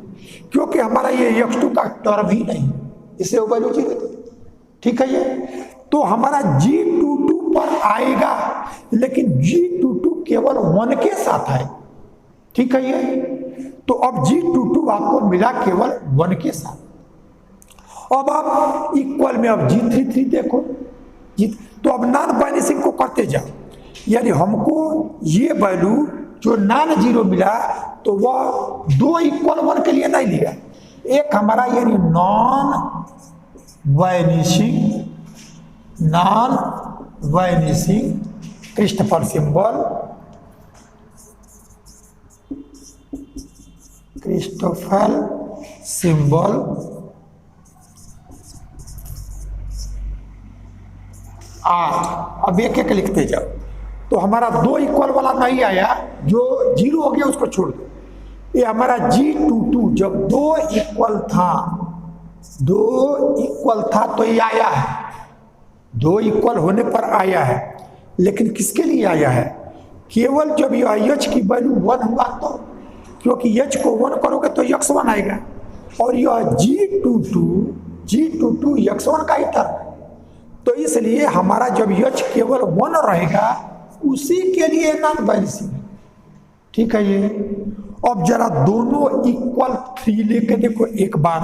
S1: क्योंकि हमारा ये x2 का टर्म ही नहीं है, इसलिए वो वैल्यू जीरो दे देगा। ठीक है, ये तो हमारा G22 पर आएगा, लेकिन G22 केवल 1 के साथ है, ठीक है ये। तो अब G22 आपको मिला केवल 1 के साथ। अब आप इक्वल में अब G33 देखो, तो अब नॉन वानिशिंग को करते जाओ, यानी हमको ये वैल्यू जो नॉन जीरो मिला तो वह 2 इक्वल 1 के लिए नहीं लिया, एक हमारा यानी नॉन वानिशिंग क्रिस्टोफर सिंबल अब एक एक लिखते जाओ। तो हमारा 2 इक्वल वाला नहीं आया, जो 0 हो गया उसको छोड़ दो। ये हमारा G22 जब 2 इक्वल था तो ये आया है, 2 इक्वल होने पर आया है। लेकिन किसके लिए आया है? केवल जब यह H की वैल्यू 1 हुआ तो, क्योंकि H को 1 करोगे तो X1 आएगा, और यह G22 X1 का ही टर्म है। तो इसलिए हमारा जब H केवल 1 रहेगा उसी के लिए नॉन वानिशिंग है, ठीक है ये। अब जरा दोनों इक्वल 3 लेके देखो, एक बार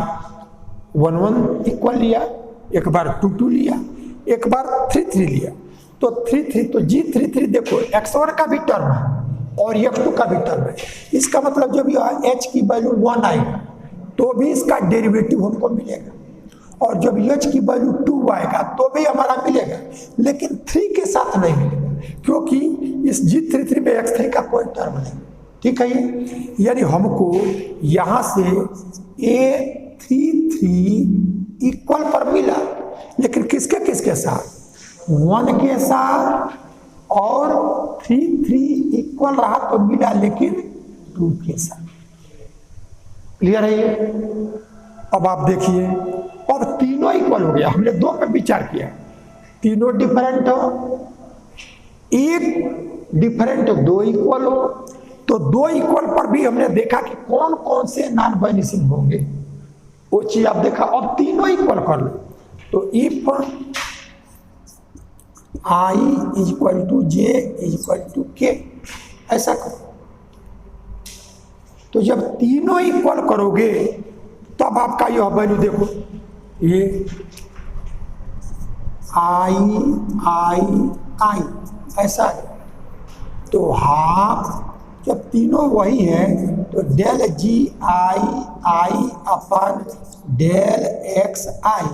S1: 1 इक्वल लिया, एक बार 2 लिया, एक बार 3 लिया, तो 3 तो G33 देखो X1 का भी टर्म है और X2 का भी टर्म है। इसका मतलब जब यह H की वैल्यू 1 आएगा तो भी इसका डेरिवेटिव हमको मिलेगा, और जब H की वैल्यू 2 आएगा तो भी हमारा मिलेगा, लेकिन 3 के साथ नहीं मिलेगा, क्योंकि इस G33 में X3 का कोई टर्म नहीं, ठीक है ये। यानी हमको यहां से A33 इक्वल पर मिला, लेकिन किसके साथ? 1 के साथ, और 3 इक्वल रहा तो मिला, लेकिन 2 के साथ। क्लियर है ये? अब आप देखिए, अब तीनों इक्वल हो गया, हमने 2 पे विचार किया, तीनों डिफरेंट हो, एक डिफरेंट 2 इक्वल हो, तो 2 इक्वल पर भी हमने देखा कि कौन कौन से नॉन वानिशिंग होंगे, वो चीज आप देखा। अब तीनों इक्वल कर लो, तो इफ I = J = K, ऐसा करो। तो जब तीनों इक्वल करोगे तब आपका यह वैल्यू देखो, ये I ऐसा है। तो हाफ जब तीनों वही है तो del GI upon del XI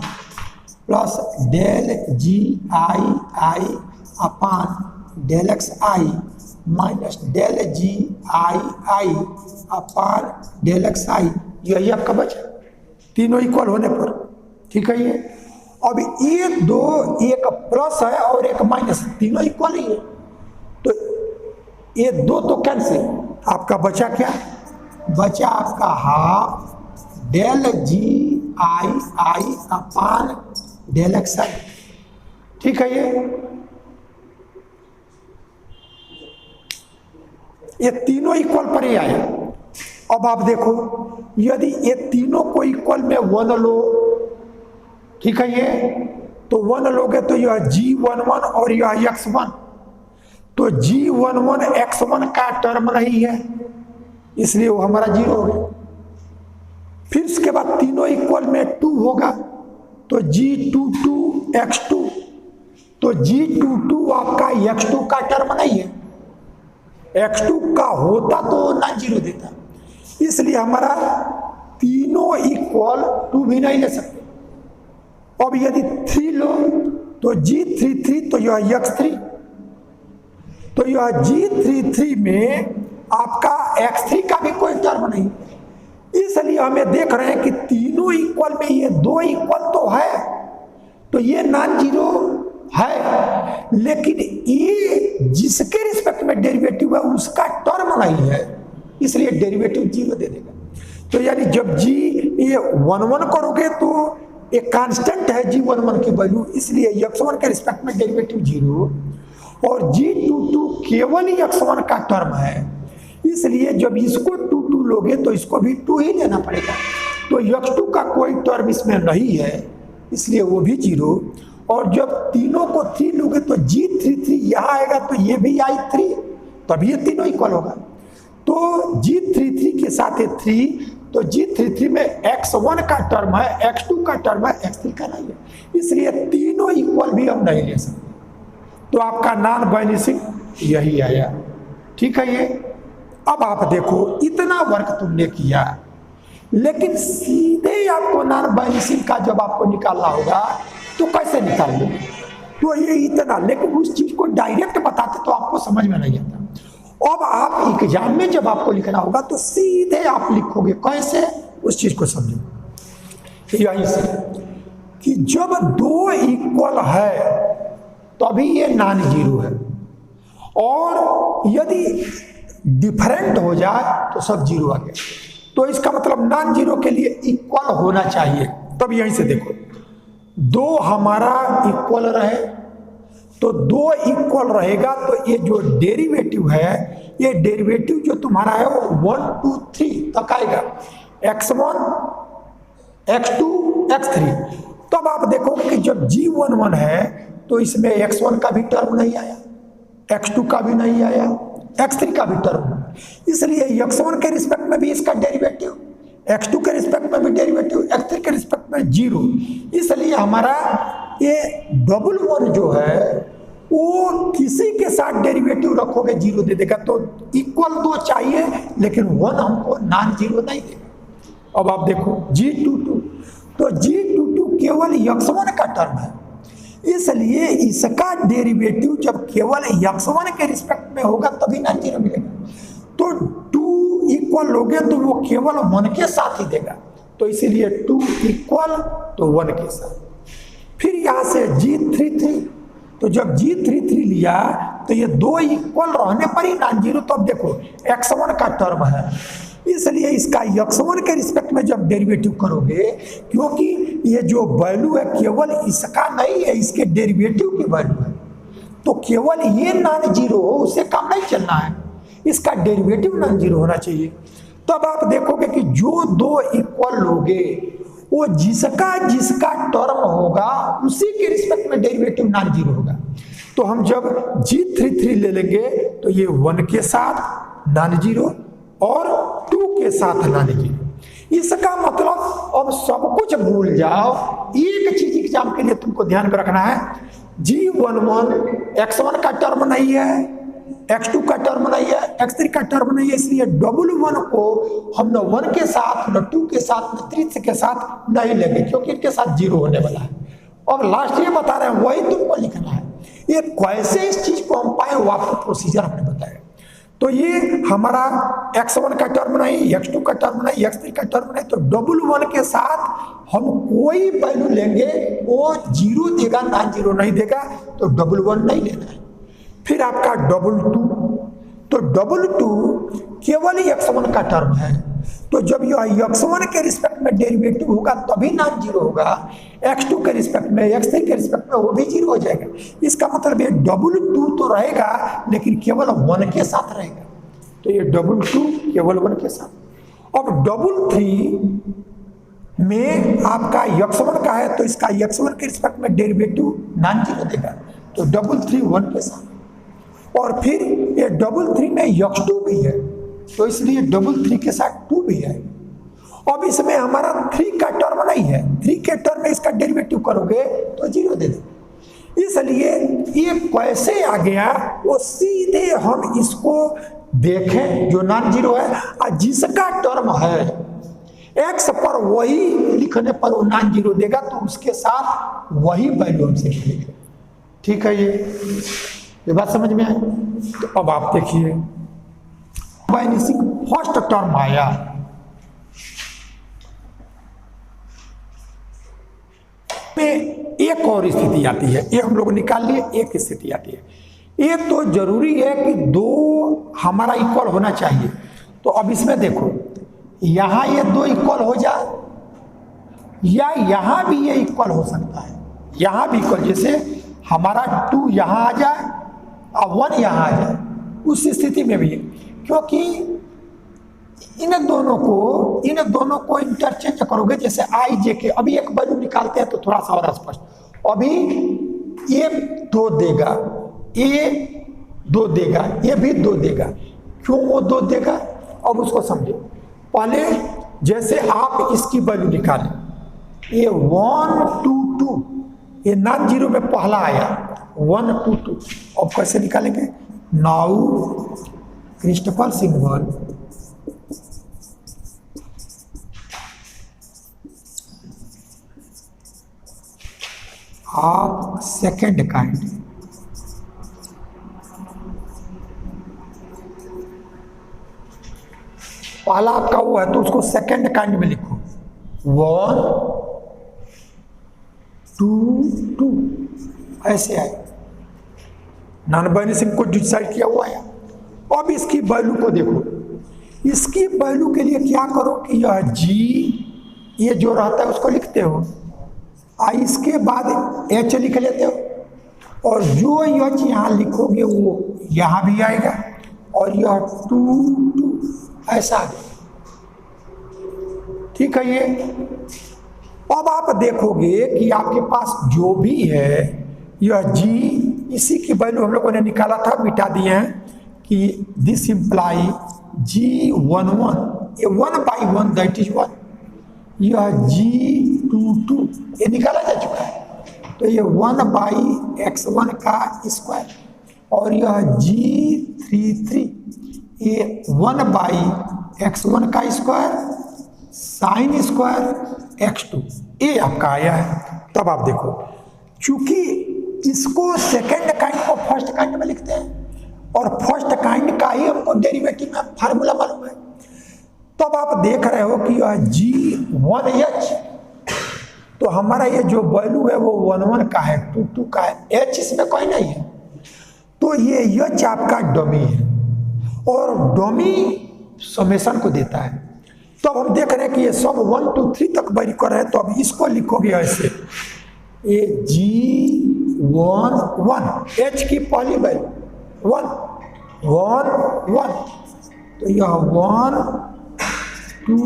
S1: plus del GI upon del XI minus del GI upon del XI, यही आपका बचा तीनों इक्वल होने पर, ठीक है ये। अब ये 2, एक प्लस है और एक माइनस, तीनों इक्वल ही है, तो ये 2 तो कैंसिल, आपका बचा क्या? बचा आपका half del GI upon del XI, ठीक है ये तीनों इक्वल पर ही आया। अब आप देखो, यदि ये तीनों को इक्वल में 1 लो, ठीक है ये, तो 1 लोगे तो यह G11 और यह X1, तो G11 X1 का टर्म नहीं है, इसलिए वो हमारा 0 हो गया। फिर उसके बाद तीनों इक्वल में 2 होगा, तो G22 X2, तो G22 आपका X2 का टर्म नहीं है, X2 का होता तो ना 0 देता, इसलिए हमारा तीनों इक्वल 2 भी नहीं ले सकते। अब यदि 3 लो तो G33, तो यह X3, तो यह G33 में आपका X3 का भी कोई टर्म नहीं, इसलिए हमें देख रहे हैं कि तीनों इक्वल में ये 2 इक्वल तो है, तो ये नॉन जीरो है, लेकिन ये जिसके रिस्पेक्ट में डेरिवेटिव है उसका टर्म नहीं है, इसलिए डेरिवेटिव 0 दे देगा। तो यानी जब G ये 1 करोगे तो एक कांस्टेंट है G11 की वैल्यू, इसलिए X1 के रिस्पेक्ट में डेरिवेटिव 0, और G22 केवल ही X1 का टर्म है, इसलिए जब इसको 2 लोगे तो इसको भी 2 ही लेना पड़ेगा, तो X2 का कोई टर्म इसमें नहीं है, इसलिए वो भी 0, और जब तीनों को 3 लोगे तो G33 यहाँ आएगा, तो ये भी I3, तभी ये तीनों इक्वल होगा। तो G33 के साथ है 3, तो G33 में x1 का टर्म है, x2 का टर्म है, x3 का नहीं है, इसलिए तीनों इक्वल भी हम नहीं ले सकते। तो आपका नॉन वानिशिंग यही आया। ठीक है ये। अब आप देखो इतना वर्क तुमने किया, लेकिन सीधे आपको नॉन वानिशिंग का जब आपको निकालना होगा तो कैसे निकाल लोगे? तो ये इतना, लेकिन उस चीज को डायरेक्ट बताते तो आपको समझ में नहीं आता। अब आप एग्जाम में जब आपको लिखना होगा तो सीधे आप लिखोगे, कैसे? उस चीज को समझो। यही से कि जब दो इक्वल है तभी ये नॉन जीरो है, और यदि डिफरेंट हो जाए तो सब जीरो आ गया। तो इसका मतलब नॉन जीरो के लिए इक्वल होना चाहिए। तब यहीं से देखो, दो हमारा इक्वल रहे, तो दो इक्वल रहेगा तो ये जो डेरिवेटिव है, ये डेरिवेटिव जो तुम्हारा है वो 1 2 3 तक आएगा, x1 x2 x3। तब आप देखोगे कि जब G11 है तो इसमें x1 का भी टर्म नहीं आया, x2 का भी नहीं आया, x3 का भी टर्म, इसलिए x1 के रिस्पेक्ट में भी इसका डेरिवेटिव, x2 के रिस्पेक्ट में भी डेरिवेटिव, x3 के रिस्पेक्ट में जीरो। इसलिए हमारा ये डबल वन जो है वो किसी के साथ डेरिवेटिव रखोगे जीरो दे देगा। तो इक्वल दो चाहिए, लेकिन वन हमको नॉन जीरो नहीं देगा। अब आप देखो G22, तो G22 केवल x1 का टर्म है, इसलिए इसका डेरिवेटिव जब केवल x1 के रिस्पेक्ट में होगा तभी नॉन जीरो मिलेगा। तो 2 इक्वल लोगे तो वो केवल 1 के साथ ही देगा, तो इसीलिए 2 इक्वल तो 1 के साथ। फिर यहां से G33, तो जब G33 लिया तो ये 2 इक्वल रहने पर ही नॉन जीरो। तो अब देखो x1 का टर्म है, इसलिए इसका x1 के रिस्पेक्ट में जब डेरिवेटिव करोगे, क्योंकि ये जो वैल्यू है केवल इसका नहीं है, इसके डेरिवेटिव की वैल्यू है, तो केवल ये नॉन जीरो हो उससे काम नहीं चलना है, इसका डेरिवेटिव नॉन जीरो होना चाहिए। तब आप देखोगे कि जो दो इक्वल लोगे वो जिसका टर्म होगा उसी के रिस्पेक्ट में डेरिवेटिव नॉन जीरो होगा। तो हम जब G33 ले लेंगे तो ये 1 के साथ नॉन जीरो और 2 के साथ नॉन जीरो। इसका मतलब अब सब कुछ भूल जाओ, एक चीज एग्जाम के लिए तुमको ध्यान में रखना है, G11 x1 का टर्म नहीं है, x2 का टर्म नहीं है, x3 का टर्म नहीं है, इसलिए डबल वन को हम न 1 के साथ, न 2 के साथ, न 3 के साथ नहीं लेंगे, क्योंकि इनके साथ जीरो होने वाला है। और लास्ट ये बता रहे हैं वही तुमको लिखना है। ये कैसे इस चीज को हम पाए वो आपको प्रोसीजर हमने बताया। तो ये हमारा x1 का टर्म नहीं, x2 का टर्म नहीं, x3 का टर्म नहीं, तो डबल वन के साथ हम कोई वैल्यू लेंगे वो जीरो देगा, नॉन जीरो नहीं देगा, तो डबल वन नहीं लेना है। फिर आपका डबल 2, तो डबल 2 केवल ही x1 का टर्म है, तो जब यह x1 के रिस्पेक्ट में डेरिवेटिव होगा तभी नॉन जीरो होगा, x2 के रिस्पेक्ट में, x3 के रिस्पेक्ट में वो भी जीरो हो जाएगा। इसका मतलब ये डबल 2 तो रहेगा लेकिन केवल 1 के साथ रहेगा, तो ये डबल 2 केवल 1 के साथ। अब डबल 3 में आपका x1 का है तो इसका x1 के रिस्पेक्ट में डेरिवेटिव नॉन जीरो देगा, तो डबल 3 1 के साथ। और फिर ये डबल 3 में x2 भी है, तो इसलिए डबल 3 के साथ 2 भी है। अब इसमें हमारा 3 का टर्म नहीं है, 3 के टर्म में इसका डेरिवेटिव करोगे तो जीरो दे दो। इसलिए ये कैसे आ गया वो सीधे हम इसको देखें जो नॉन जीरो है, और जिसका टर्म है x पर वही लिखने पर वो नॉन जीरो देगा, तो उसके साथ वही वैल्यू हमसे मिलेगी। ठीक है, ये बात समझ में आई। तो अब आप देखिए वाइनिशिंग फर्स्ट टर्म आया, में एक और स्थिति आती है, ये हम लोग निकाल लिए, एक स्थिति आती है। ये तो जरूरी है कि दो हमारा इक्वल होना चाहिए। तो अब इसमें देखो यहां ये 2 इक्वल हो जाए या यहां भी ये इक्वल हो सकता है, यहां भी इक्वल, जैसे हमारा 2 यहां आ जाए और 1 यहां आ जाए, उस स्थिति में भी, क्योंकि इन दोनों को इंटरचेंज करोगे, जैसे आई जे के, अभी एक वैल्यू निकालते हैं तो थोड़ा सा और स्पष्ट। अभी ये 2 देगा, ये 2 देगा, ये भी 2 देगा। क्यों वो 2 देगा? अब उसको समझे। पहले जैसे आप इसकी वैल्यू निकालें, ये 1 2 2, ये नॉन जीरो में पहला आया 1 2 2। अब कैसे निकालेंगे? Now Christopher symbol of second kind, पहला आपका वो है तो उसको सेकेंड काइंड में लिखो 1 2 2, ऐसे आए। नॉन बाइनरी को डिसाइड किया हुआ है। अब इसकी वैल्यू को देखो, इसकी वैल्यू के लिए क्या करो कि यह जी, ये जो रहता है उसको लिखते हो, इसके बाद एच लिख लेते हो, और जो एच यहाँ लिखोगे वो यहाँ भी आएगा, और यह 2 2 ऐसा। ठीक है। ये अब आप देखोगे कि आपके पास जो भी है यह जी, इसी की वैल्यू हम लोगों ने निकाला था, मिटा दिए हैं कि दिस इंप्लाई जी 1 1, ये 1/1 दैट इज 1, यह जी 2 2 ये निकाला जा चुका है, तो ये 1/x1 का स्क्वायर, और यह जी 3 3, ये 1/x1 का स्क्वायर साइन स्क्वायर x2, ये आपका आया है। तब आप देखो, चूंकि इसको सेकेंड काइंड को फर्स्ट काइंड में लिखते हैं, और फर्स्ट काइंड का ही हमको डेरिवेटिव में फार्मूला मालूम है, तब आप देख रहे हो कि यह G1H, तो हमारा ये जो वैल्यू है वो 1 1 का है, 2 2 का है, H इसमें कोई नहीं है, तो ये H आपका डमी है, और डमी समेशन को देता है। तो अब हम देख रहे हैं कि ये सब 1 2 3 तक वेरी कर रहे हैं, तो अब इसको लिखोगे ऐसे, ये G1 1, H की पहली वैल्यू 1 1 1, तो यह 1 2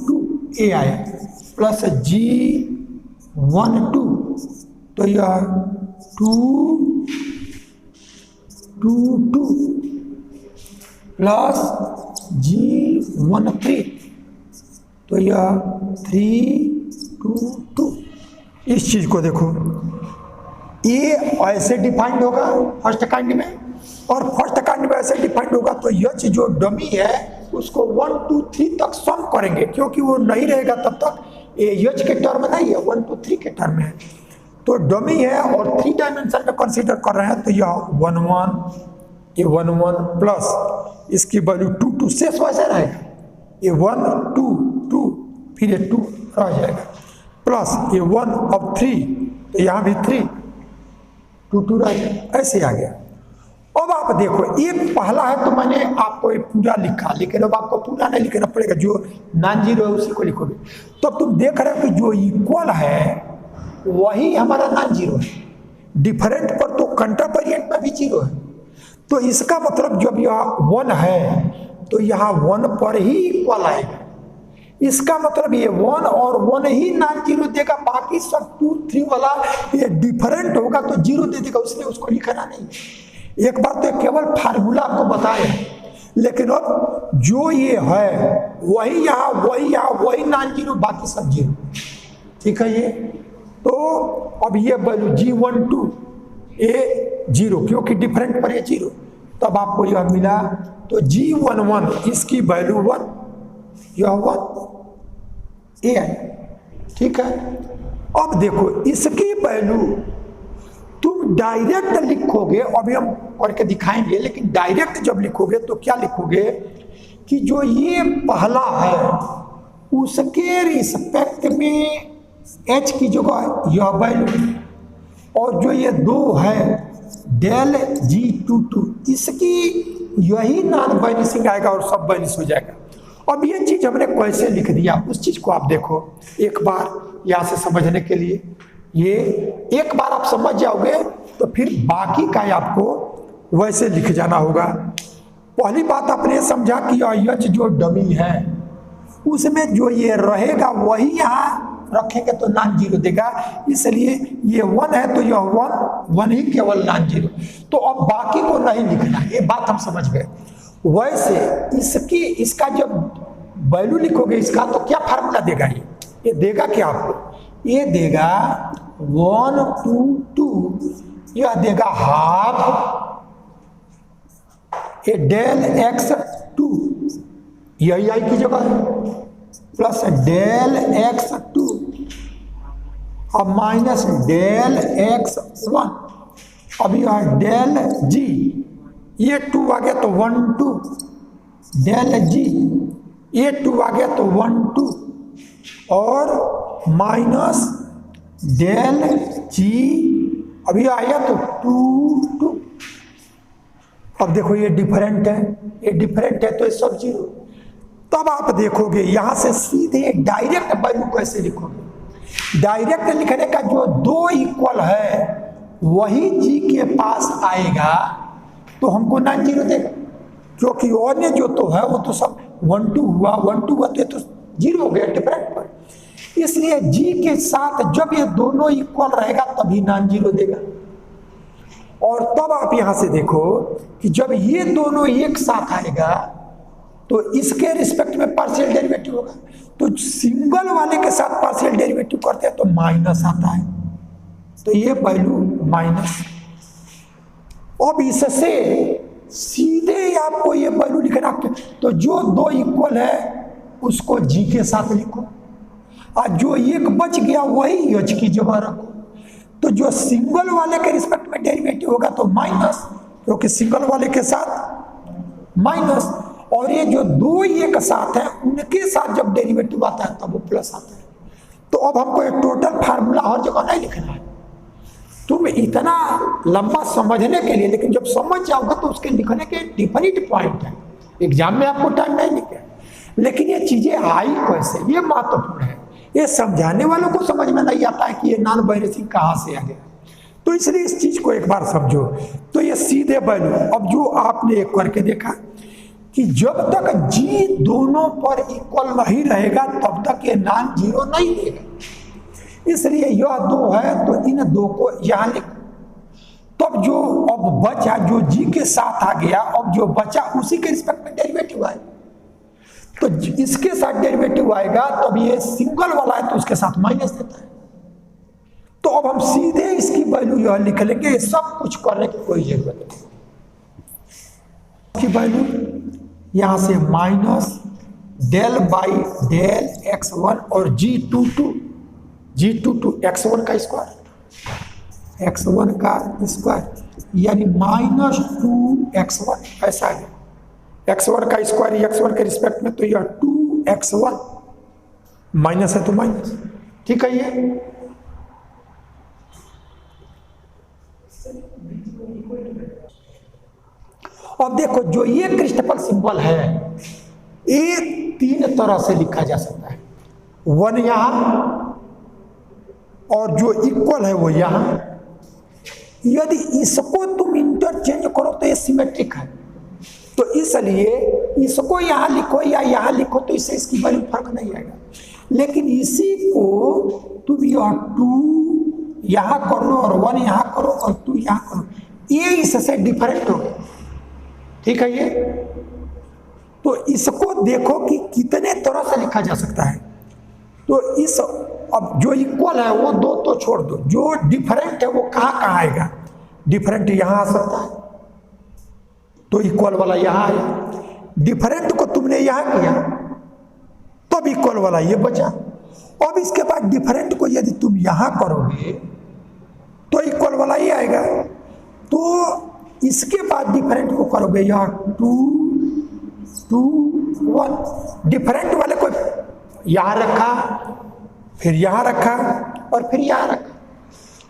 S1: 2 ए आया, प्लस G1 2, तो यह 2 2 2 प्लस G1 3, तो यह 3 2 2। इस चीज को देखो, ये ऐसे डिफाइंड होगा फर्स्ट काइंड में, और फर्स्ट काइंड में ऐसे डिफाइंड होगा, तो यह चीज जो डमी है उसको 1 2 3 तक सम करेंगे, क्योंकि वो नहीं रहेगा तब तक, ये एच के टर्म नहीं है, 1 2 3 के टर्म है, तो डमी है और 3 डायमेंशन में कंसीडर कर रहे हैं, तो यह 1 1, ये 1 1 प्लस इसकी वैल्यू 2 2 शेष वैसे रहेगा, ये 1 2 2 फिर ये 2 रह जाएगा, प्लस ये 1 अब 3, तो यहाँ भी 3 2 2 रह जाएगा, ऐसे आ गया। अब आप देखो, एक पहला है तो मैंने आपको ये पूरा लिखा, लेकिन अब आपको पूरा नहीं लिखना पड़ेगा, जो नॉन जीरो है उसी को लिखोगे। तो अब तुम देख रहे हो कि जो इक्वल है वही हमारा नॉन जीरो है, डिफरेंट पर तो कंट्रावेरिएंट में भी जीरो है, तो इसका मतलब जब यह 1 है तो यहाँ 1 पर ही इक्वल आएगा, इसका मतलब ये 1 और 1 ही नॉन जीरो देगा, बाकी सब 2 3 वाला ये डिफरेंट होगा तो जीरो दे देगा, इसलिए उसको लिखना नहीं। एक बार तो केवल फार्मूला आपको बताया, लेकिन अब जो ये है वही यहाँ वही नॉन जीरो, बाकी सब जीरो। ठीक है ये, तो अब ये वैल्यू G1 2 ये जीरो, क्योंकि डिफरेंट पर ये जीरो, तब आपको यह मिला, तो G1 1 इसकी वैल्यू 1, यह 1 ये है। ठीक है, अब देखो इसकी वैल्यू तुम डायरेक्ट लिखोगे, अभी हम करके दिखाएंगे, लेकिन डायरेक्ट जब लिखोगे तो क्या लिखोगे कि जो ये पहला है उसके रिस्पेक्ट में h की जगह यह वैल्यू, और जो ये 2 है डेल G22 इसकी यही नॉन वानिशिंग आएगा और सब वानिश हो जाएगा। अब ये चीज हमने कैसे लिख दिया उस चीज को आप देखो एक बार, यहाँ से समझने के लिए, ये एक बार आप समझ जाओगे तो फिर बाकी का आपको वैसे लिख जाना होगा। पहली बात आपने समझा कि यह जो डमी है उसमें जो ये रहेगा वही यहाँ रखेंगे तो नॉन जीरो देगा, इसलिए ये 1 है तो यह 1 ही केवल नॉन जीरो, तो अब बाकी को नहीं लिखना, ये बात हम समझ गए। वैसे इसका जब वैल्यू लिखोगे इसका, तो क्या फार्मूला देगा ये देगा क्या आपको? ये देगा 1 2 2, यह देगा हाफ ए डेल x2, यही आई की जगह है, प्लस डेल x2 और माइनस डेल x1, अब यह डेल g, ये 2 आ गया तो 1 2, डेल g, ये 2 आ गया तो 1 2, और माइनस डेल g, अभी आया तो 2 2। अब देखो ये डिफरेंट है, ये डिफरेंट है तो ये सब जीरो। तब आप देखोगे यहां से सीधे डायरेक्ट वैल्यू कैसे लिखोगे? डायरेक्ट लिखने का जो दो इक्वल है वही जी के पास आएगा तो हमको नॉन जीरो देगा, क्योंकि अन्य जो तो है वो तो सब 1 2 हुआ, 1 2 हुआ तो जीरो हो गया डिफरेंट पर। इसलिए जी के साथ जब ये दोनों इक्वल रहेगा तभी नॉन जीरो देगा। और तब आप यहां से देखो कि जब ये दोनों एक साथ आएगा तो इसके रिस्पेक्ट में पार्शियल डेरिवेटिव होगा, तो सिंगल वाले के साथ पार्शियल डेरिवेटिव करते हैं तो माइनस आता है, तो ये वैल्यू माइनस। अब इससे सीधे आपको ये वैल्यू लिखना, तो जो दो इक्वल है उसको जी के साथ लिखो, और जो एक बच गया वही एच की जगह रखो। तो जो सिंगल वाले के रिस्पेक्ट में डेरिवेटिव होगा तो माइनस, क्योंकि सिंगल वाले के साथ माइनस, और ये जो दो एक साथ है उनके साथ जब डेरिवेटिव आता है तब वो प्लस आता है। तो अब हमको एक टोटल फार्मूला हर जगह नहीं लिखना है, तुम इतना लंबा समझने के लिए, लेकिन जब समझ जाओगे तो उसके लिखने के डिफरेंट पॉइंट है, एग्जाम में आपको टाइम नहीं लिखे, लेकिन ये चीजें आई कैसे ये महत्वपूर्ण है। ये समझाने वालों को समझ में नहीं आता है कि ये नॉन बाइनरी कहाँ से आ गया, तो इसलिए इस चीज को एक बार समझो। तो ये सीधे वैल्यू, अब जो आपने एक करके देखा कि जब तक जी दोनों पर इक्वल नहीं रहेगा तब तक ये नॉन जीरो नहीं देगा, इसलिए यह दो है तो इन दो को यहां लिखो। तब जो अब बचा, जो जी के साथ आ गया, अब जो बचा उसी के रिस्पेक्ट में डेरिवेटिव आएगा, तो इसके साथ डेरिवेटिव आएगा, तब ये सिंगल वाला है तो उसके साथ माइनस देता है। तो अब हम सीधे इसकी वैल्यू यह लिख लेंगे, सब कुछ करने की कोई जरूरत नहीं। इसकी वैल्यू यहां से minus del by del x1 और g22 x1 का स्क्वायर, x1 का स्क्वायर यानी माइनस 2x1 ऐसा है। x1 का स्क्वायर x1 के रिस्पेक्ट में, तो यह 2x1 माइनस है तो माइनस, ठीक है। ये अब देखो जो ये क्रिस्टफल सिंबल है ये तीन तरह से लिखा जा सकता है, 1 यहां और जो इक्वल है वो यहां। यदि इसको तुम इंटरचेंज करो तो ये सिमेट्रिक है, तो इसलिए इसको यहां लिखो या यहां लिखो तो इससे इसकी वैल्यू फर्क नहीं आएगा। लेकिन इसी को तुम यह 2 यहां करो और 1 यहां करो और 2 यहां करो, ये इससे डिफरेंट हो गया, ठीक है। ये तो इसको देखो कि कितने तरह से लिखा जा सकता है। तो इस अब जो इक्वल है वो दो तो छोड़ दो, जो डिफरेंट है वो कहाँ कहाँ आएगा? डिफरेंट यहां आ सकता है तो इक्वल वाला यहां आया, डिफरेंट को तुमने यहां किया तब इक्वल वाला ये बचा। अब इसके बाद डिफरेंट को यदि तुम यहां करोगे तो इक्वल वाला ही आएगा, तो इसके बाद डिफरेंट को करोगे यहां 2 2 1, डिफरेंट वाले को यहां रखा, फिर यहां रखा और फिर यहां रखा।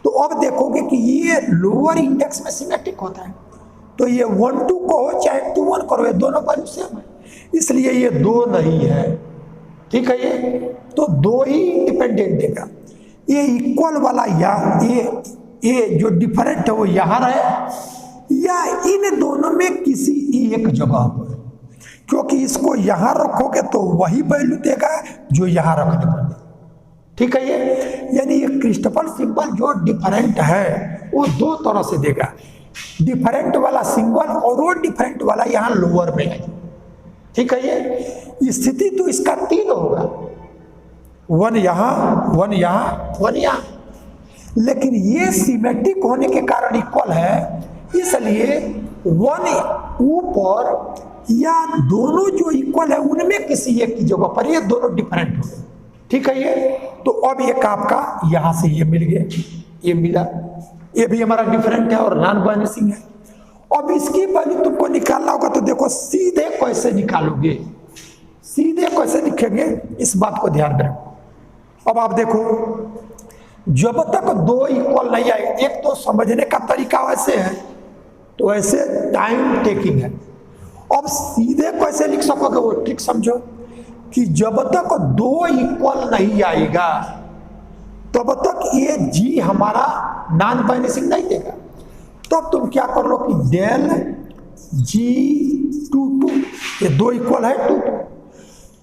S1: तो अब देखोगे कि ये लोअर इंडेक्स में सिमेट्रिक होता है, तो ये 1 2 को चाहे 2 1 करो, ये दोनों वैल्यू सेम है, इसलिए ये 2 नहीं है, ठीक है। ये तो 2 ही इंडिपेंडेंट देगा। ये इक्वल वाला या ये जो डिफरेंट है वो यहां रहे या इन दोनों में किसी एक जगह पर, क्योंकि इसको यहां रखोगे तो वही वैल्यू देगा जो यहां रखने पर देगा, ठीक है। ये यानी ये क्रिस्टफल सिंबल जो डिफरेंट है वो दो तरह से देगा। डिफरेंट वाला सिंगल और वो डिफरेंट वाला यहाँ लोअर में है। ठीक है, ये स्थिति तो इसका 3 होगा, 1 यहाँ 1 यहाँ 1 यहाँ, लेकिन ये सिमेट्रिक होने के कारण इक्वल है, इसलिए 1 ऊपर या दोनों जो इक्वल है उनमें किसी एक की जगह पर ये दोनों डिफरेंट हो गए। ठीक है, ये तो अब एक आपका यहां से ये मिल गया, ये मिला, ये भी हमारा डिफरेंट है और नॉन वानिशिंग है। अब इसकी वैल्यू तुमको निकालना होगा, तो देखो सीधे कैसे निकालोगे, सीधे कैसे लिखेंगे इस बात को ध्यान में रखो। अब आप देखो, जब तक 2 इक्वल नहीं आए, एक तो समझने का तरीका वैसे है, तो ऐसे टाइम टेकिंग है। अब सीधे कैसे लिख सकोगे वो ट्रिक समझो, कि जब तक 2 इक्वल नहीं आएगा तब तक ये जी हमारा नॉन वानिशिंग नहीं देगा। तब तुम क्या कर लो कि डेल G2 2, ये 2 इक्वल है 2 2,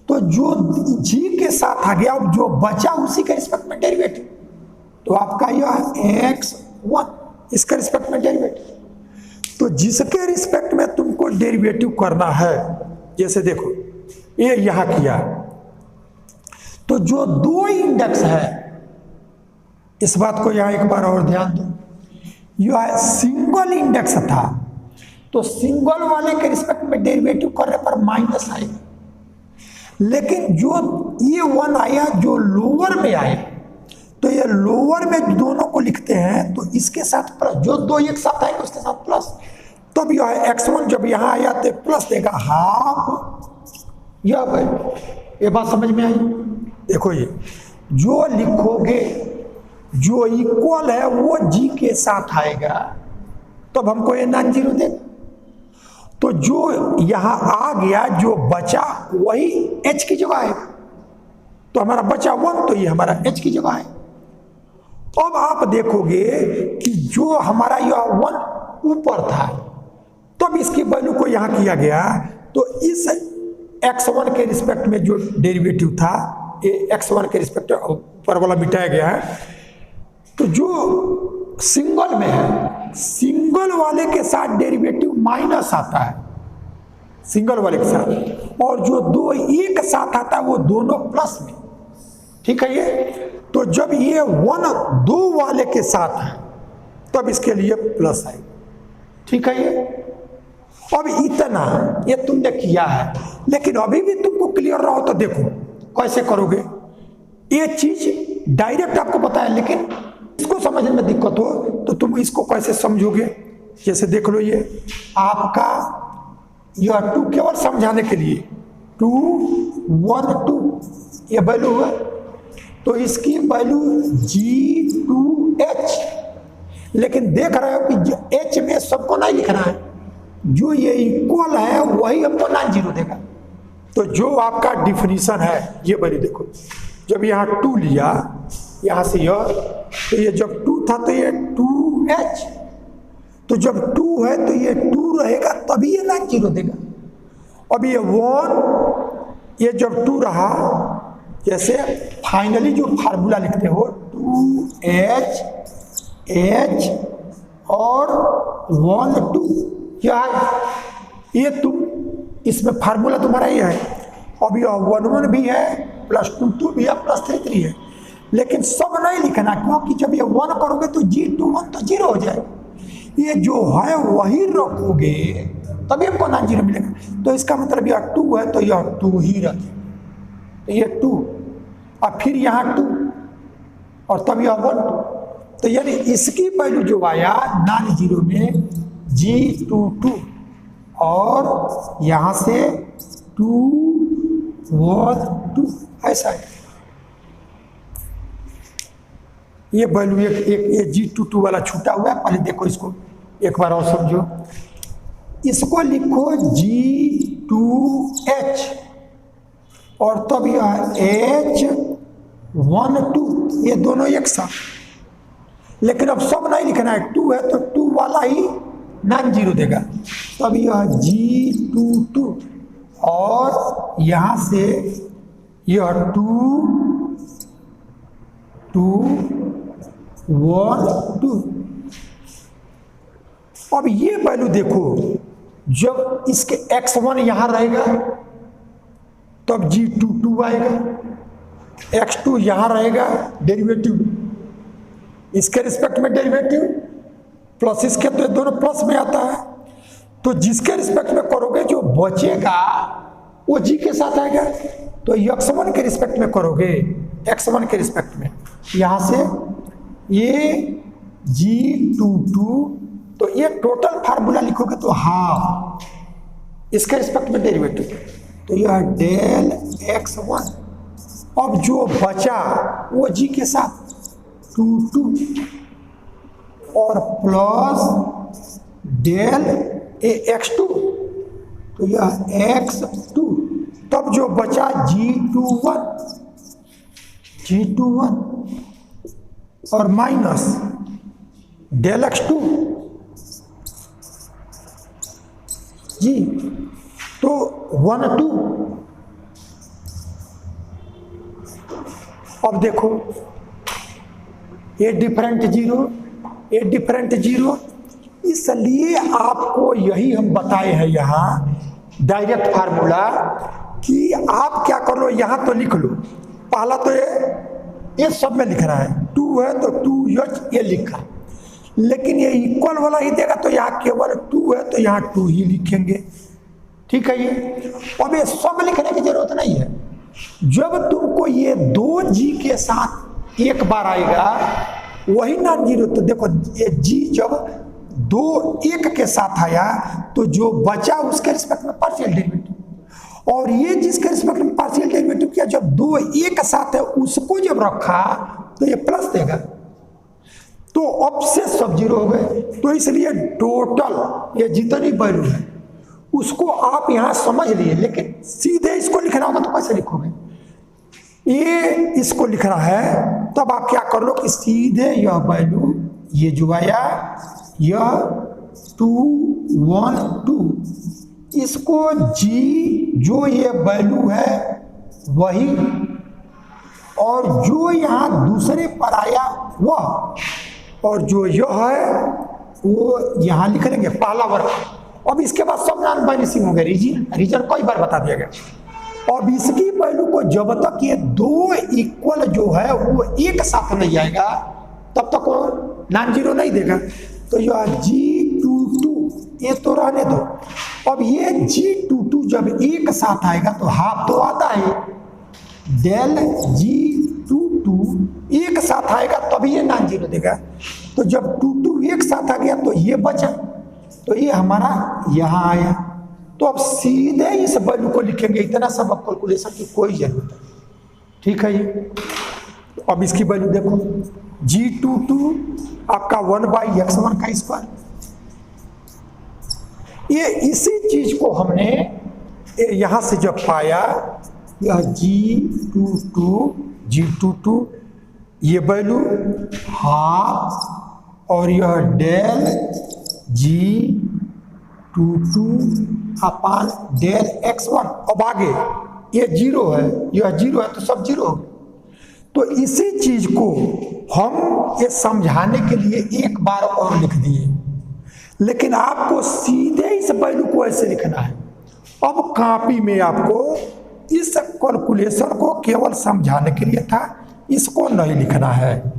S1: तो जो जी के साथ आ गया, अब जो बचा उसी के रिस्पेक्ट में डेरिवेटिव, तो आपका यह x1 इसके रिस्पेक्ट में डेरिवेटिव। तो जिसके रिस्पेक्ट में तुमको डेरिवेटिव करना है, जैसे देखो ये यहां किया, तो जो 2 इंडेक्स है, इस बात को यहां एक बार और ध्यान दो, यह सिंगल इंडेक्स था, तो सिंगल वाले के रिस्पेक्ट में डेरिवेटिव करने पर माइनस आएगा, लेकिन जो ये 1 आया जो लोअर में आए, तो ये लोअर में दोनों को लिखते हैं, तो इसके साथ प्लस, जो 2 एक साथ आएंगे उसके साथ प्लस, तब यह x1 जब यहां आया तो प्लस देगा हाफ, यह वैल्यू। ये बात समझ में आई? देखो ये जो लिखोगे जो इक्वल है वो जी के साथ आएगा, तब हमको ये नॉन जीरो देगा। तो जो यहां आ गया जो बचा वही h की जगह है, तो हमारा बचा 1, तो ये हमारा h की जगह है। अब आप देखोगे कि जो हमारा यह 1 ऊपर था, तब इसकी वैल्यू को यहां किया गया, तो इस x1 के रिस्पेक्ट में जो डेरिवेटिव था, ये x1 के रिस्पेक्ट ऊपर वाला मिटाया गया है, तो जो सिंगल में है, सिंगल वाले के साथ डेरिवेटिव माइनस आता है, सिंगल वाले के साथ, और जो 2 एक साथ आता है वो दोनों प्लस में। ठीक है, ये तो जब ये 1 2 वाले के साथ है तब इसके लिए प्लस आएगा। ठीक है, ये अब इतना ये तुमने किया है, लेकिन अभी भी तुमको क्लियर रहो तो देखो कैसे करोगे। ये चीज डायरेक्ट आपको बताया, लेकिन इसको समझने में दिक्कत हो तो तुम इसको कैसे समझोगे। जैसे देख लो, ये आपका यह 2 केवल समझाने के लिए 2 1 2 ये वैल्यू है, तो इसकी वैल्यू G2H, लेकिन देख रहे हो कि H में सबको नहीं लिखना है, जो ये इक्वल है वही हमको नॉन जीरो देगा। तो जो आपका डिफिनीशन है ये वैल्यू देखो, जब यहाँ 2 लिया यहाँ से यह, तो ये जब 2 था तो ये 2H, तो जब 2 है तो ये 2 रहेगा तभी ये नॉन जीरो देगा। अब ये 1, ये जब 2 रहा, जैसे फाइनली जो फार्मूला लिखते हो 2H H और 1 2, क्या है ये, तुम इसमें फार्मूला तुम्हारा ये है। अब यह 1 1 भी है, प्लस 2 2 भी है, प्लस 3 3 है, लेकिन सब नहीं लिखना, क्योंकि जब ये 1 करोगे तो G21 तो 0 हो जाएगा। ये जो है वही रखोगे तभी हमको नॉन जीरो मिलेगा। तो इसका मतलब यह 2 है तो यह 2 ही रखेगा, तो ये 2 और फिर यहाँ 2 और तब यह 1 2, तो यानी इसकी वैल्यू जो आया नॉन जीरो में G22 और यहाँ से 2 1 2 ऐसा है। ये वैल्यू एक ये G22 वाला छूटा हुआ है, पहले देखो इसको एक बार और समझो। इसको लिखो G2H और तब यह H1 2, ये दोनों एक साथ, लेकिन अब सब नहीं लिखना है, 2 है तो 2 वाला ही नॉन जीरो देगा। तब यह G22 और यहाँ से यह 2 2 1 2, अब ये वैल्यू देखो, जब इसके x1 यहां रहेगा तब G22 आएगा, x2 यहां रहेगा, डेरिवेटिव इसके रिस्पेक्ट में डेरिवेटिव प्लस इसके, तो दोनों प्लस में आता है। तो जिसके रिस्पेक्ट में करोगे जो बचेगा वो जी के साथ आएगा। तो x1 के रिस्पेक्ट में करोगे, x1 के रिस्पेक्ट में यहां से ये G22, तो ये टोटल फार्मूला लिखोगे तो हाफ, इसके रिस्पेक्ट में डेरिवेटिव, तो यह डेल x1। अब जो बचा वो जी के साथ 22 और प्लस डेल x2, तो यह x2। तब जो बचा G21 और माइनस डेल x2 जी, तो 1 2। अब देखो ये डिफरेंट जीरो, ये डिफरेंट जीरो, इसलिए आपको यही हम बताए हैं यहाँ डायरेक्ट फार्मूला कि आप क्या कर लो, यहाँ तो लिख लो। पहला तो ये सब में लिख रहा है 2 है तो 2h ये लिखा, लेकिन ये इक्वल वाला ही देगा तो यहाँ केवल 2 है तो यहाँ 2 ही लिखेंगे। ठीक है, ये अब ये सब लिखने की जरूरत नहीं है। जब तुमको ये 2g के साथ एक बार आएगा वही नॉन जीरो, तो देखो ये g जब 2 1 के साथ आया तो जो बचा उसके रिस्पेक्ट में पार्शियल डेरिवेटिव, और ये जिसके रिस्पेक्ट में पार्शियल डेरिवेटिव किया जब 2 1 साथ है उसको जब रखा तो ये प्लस देगा, तो अब से सब जीरो हो गए। तो इसलिए टोटल ये जितनी वैल्यू है उसको आप यहां समझ लिए, लेकिन सीधे इसको लिखना होगा तो कैसे लिखोगे? ये इसको लिखना है तब आप क्या कर लो कि सीधे यह वैल्यू ये जो आया यह 2 1 2, इसको जी जो ये वैल्यू है वही, और जो यहां दूसरे पर आया वह, और जो यह है वो यहां लिख लेंगे पहला वर्ग। अब इसके बाद सब नॉन वाइनिशिंग हो गए, रीजन कई बार बता दिया गया। अब इसकी वैल्यू को जब तक ये 2 इक्वल जो है वो एक साथ नहीं आएगा तब तक वो नॉन जीरो नहीं देगा। तो यह G22 ये तो रहने दो। अब ये G22 जब एक साथ आएगा तो हाफ तो आता है, डेल G22 एक साथ आएगा तभी ये नॉन जीरो देगा। तो जब 22 एक साथ आ गया तो ये बचा, तो ये हमारा यहां आया। तो अब सीधे इस वैल्यू को लिखेंगे, इतना सब कैलकुलेशन की कोई जरूरत नहीं। ठीक है, ये अब इसकी वैल्यू देखो G22 आपका 1/x1 का स्क्वायर। ये इसी चीज को हमने यहां से जब पाया, यह G22 ये वैल्यू हाफ और यह del G22 upon del x1। अब आगे ये जीरो है, यह जीरो है तो सब जीरो हो गए। तो इसी चीज को हम ये समझाने के लिए एक बार और लिख दिए, लेकिन आपको सीधे इस वैल्यू को ऐसे लिखना है। अब कॉपी में आपको इस कैलकुलेशन को केवल समझाने के लिए था, इसको नहीं लिखना है।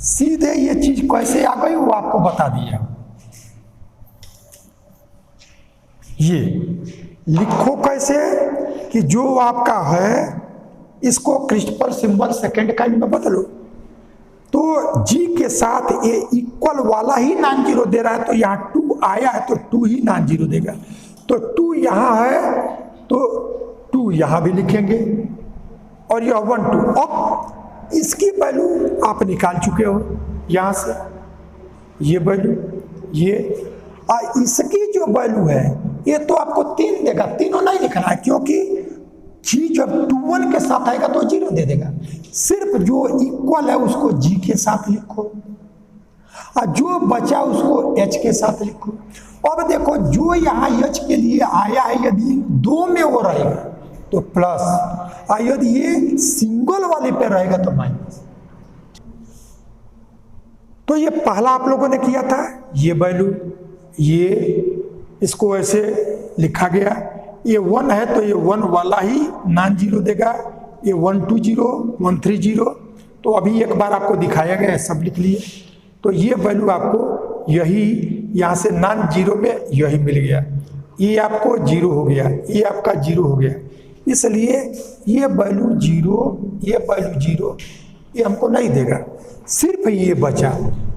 S1: सीधे ये चीज कैसे आ गई वो आपको बता दिया। ये लिखो कैसे कि जो आपका है इसको क्रिस्टल सिंबल सेकेंड काइंड में बदलो। तो जी के साथ ये इक्वल वाला ही नॉन जीरो दे रहा है, तो यहाँ 2 आया है तो 2 ही नॉन जीरो देगा। तो 2 यहाँ है तो 2 यहाँ भी लिखेंगे, और यह 1 2। अब इसकी वैल्यू आप निकाल चुके हो यहाँ से, ये वैल्यू ये, और इसकी जो वैल्यू है ये तो आपको 3 देगा। तीनों नहीं लिखना है क्योंकि जी जब 2 1 के साथ आएगा तो 0 दे देगा। सिर्फ जो इक्वल है उसको जी के साथ लिखो, और जो बचा उसको एच के साथ लिखो। अब देखो जो यहाँ एच के लिए आया है, यदि 2 में वो रहेगा तो प्लस, और यदि ये सिंगल वाले पे रहेगा तो माइनस। तो ये पहला आप लोगों ने किया था, ये वैल्यू ये इसको ऐसे लिखा गया, ये 1 है तो ये 1 वाला ही नॉन जीरो देगा, ये 120 130। तो अभी एक बार आपको दिखाया गया है, सब लिख लिए। तो ये वैल्यू आपको यही यहाँ से नॉन जीरो में यही मिल गया, ये आपको जीरो हो गया, ये आपका जीरो हो गया। इसलिए ये वैल्यू जीरो, ये वैल्यू जीरो, ये हमको नहीं देगा, सिर्फ ये बचा।